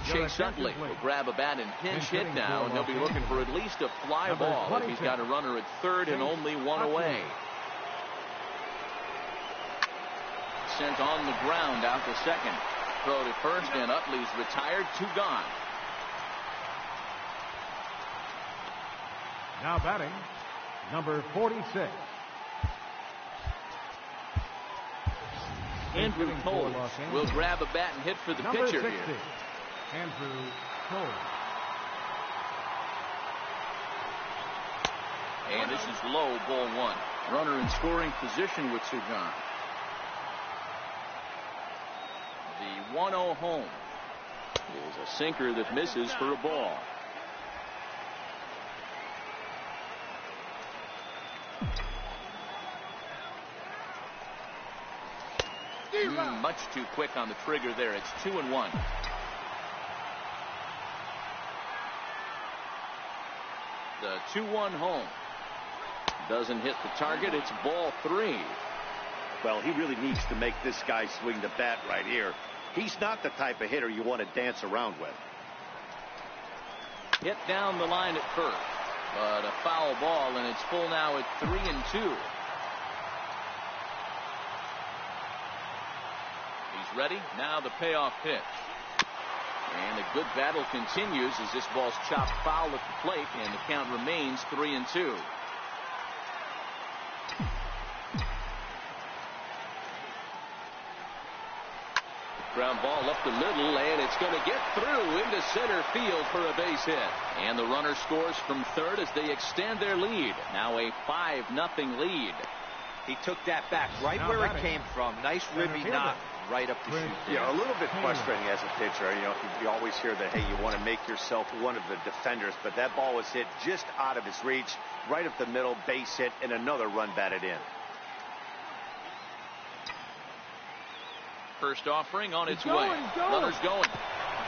Chase Utley will grab a bat and pinch hit now, and he'll be looking for at least a fly ball if he's got a runner at third and only one away. Sent on the ground out to second. Throw to first, and Utley's retired. 2 gone. Now batting, number 46. Andrew Cole will grab a bat and hit for the pitcher 60. here. Andrew Cole. And this is low, ball one. Runner in scoring position with Sugan. The 1-0 home is a sinker that misses for a ball. Much too quick on the trigger there. It's 2-1. The 2-1 home doesn't hit the target. It's ball 3. Well, he really needs to make this guy swing the bat right here. He's not the type of hitter you want to dance around with. Hit down the line at first, but a foul ball, and it's full now at 3-2. He's ready. Now the payoff pitch. And the good battle continues as this ball's chopped foul at the plate, and the count remains 3-2. Ground ball up the middle, and it's going to get through into center field for a base hit. And the runner scores from third as they extend their lead. Now a 5-0 lead. He took that back right Now where batting. it came from. Nice ribby knock right up the chute. Yeah, a little bit frustrating as a pitcher. You know, you always hear that, hey, you want to make yourself one of the defenders, but that ball was hit just out of his reach, right up the middle, base hit, and another run batted in. First offering on its way. Runner's going.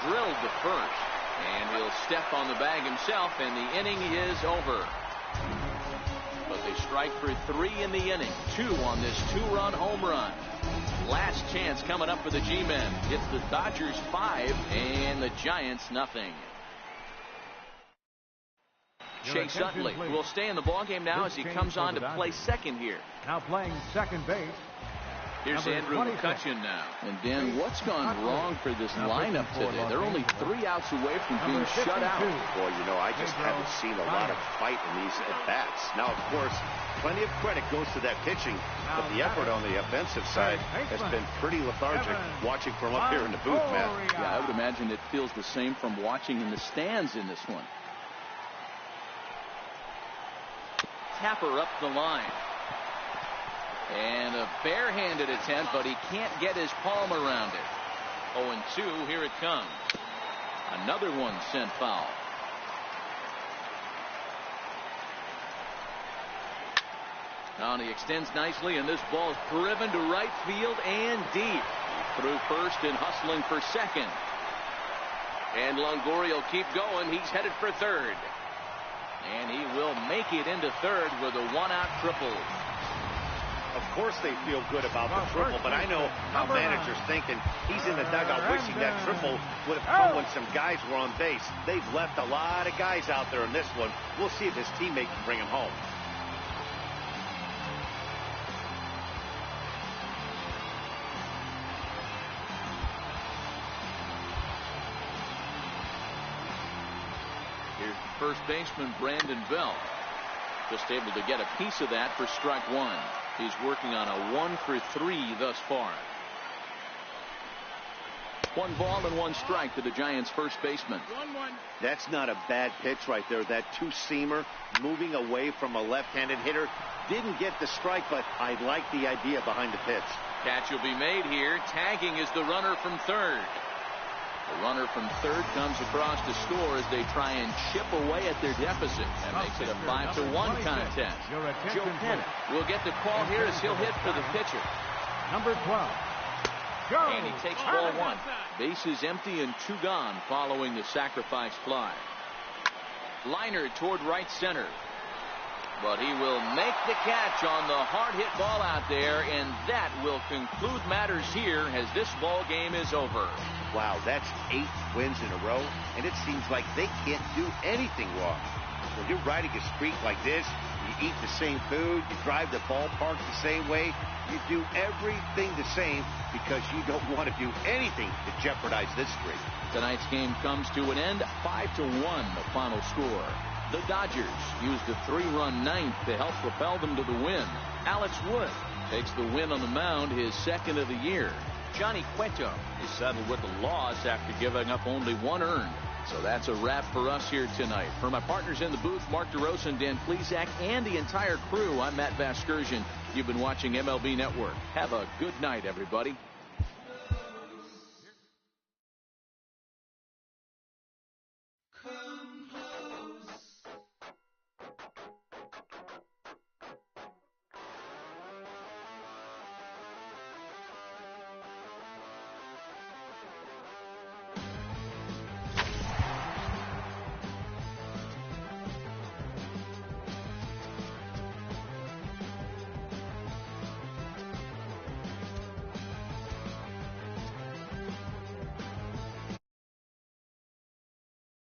Drilled to first. And he'll step on the bag himself, and the inning is over. But they strike for 3 in the inning. 2 on this 2-run home run. Last chance coming up for the G-men. It's the Dodgers 5 and the Giants nothing. Chase Utley will stay in the ballgame now as he comes on to play second here. Now playing second base. Here's Andrew McCutchen now. And Dan, what's gone wrong for this lineup today? They're only 3 outs away from being shut out. Boy, you know, I just haven't seen a lot of fight in these at-bats. Now, of course, plenty of credit goes to that pitching, but the effort on the offensive side has been pretty lethargic watching from up here in the booth, Matt. Yeah, I would imagine it feels the same from watching in the stands in this one. Tapper up the line. And a barehanded attempt, but he can't get his palm around it. 0-2, here it comes. Another one sent foul. Now he extends nicely, and this ball is driven to right field and deep. He threw first and hustling for second. And Longoria will keep going. He's headed for third. And he will make it into third with a 1-out triple. Of course they feel good about the triple, but I know how managers thinking. He's in the dugout wishing that triple would have come when some guys were on base. They've left a lot of guys out there in this one. We'll see if his teammate can bring him home. Here's the first baseman, Brandon Belt. Just able to get a piece of that for strike 1. He's working on a 1-for-3 thus far. 1 ball and 1 strike to the Giants' first baseman. That's not a bad pitch right there. That 2-seamer moving away from a left-handed hitter. Didn't get the strike, but I like the idea behind the pitch. Catch will be made here. Tagging is the runner from third. The runner from third comes across to score as they try and chip away at their deficit. That makes it a 5-1 contest. Joe Penn will get the call here as he'll hit for the pitcher. Number 12. And he takes ball one. Bases empty and 2 gone following the sacrifice fly. Liner toward right center. But he will make the catch on the hard hit ball out there, and that will conclude matters here as this ball game is over. Wow, that's 8 wins in a row, and it seems like they can't do anything wrong. When you're riding a streak like this, you eat the same food, you drive the ballpark the same way, you do everything the same because you don't want to do anything to jeopardize this streak. Tonight's game comes to an end, 5-1 the final score. The Dodgers used a 3-run ninth to help propel them to the win. Alex Wood takes the win on the mound, his second of the year. Johnny Cueto is settled with a loss after giving up only 1 earned. So that's a wrap for us here tonight. For my partners in the booth, Mark DeRosa and Dan Plesac, and the entire crew, I'm Matt Vasgersian. You've been watching MLB Network. Have a good night, everybody.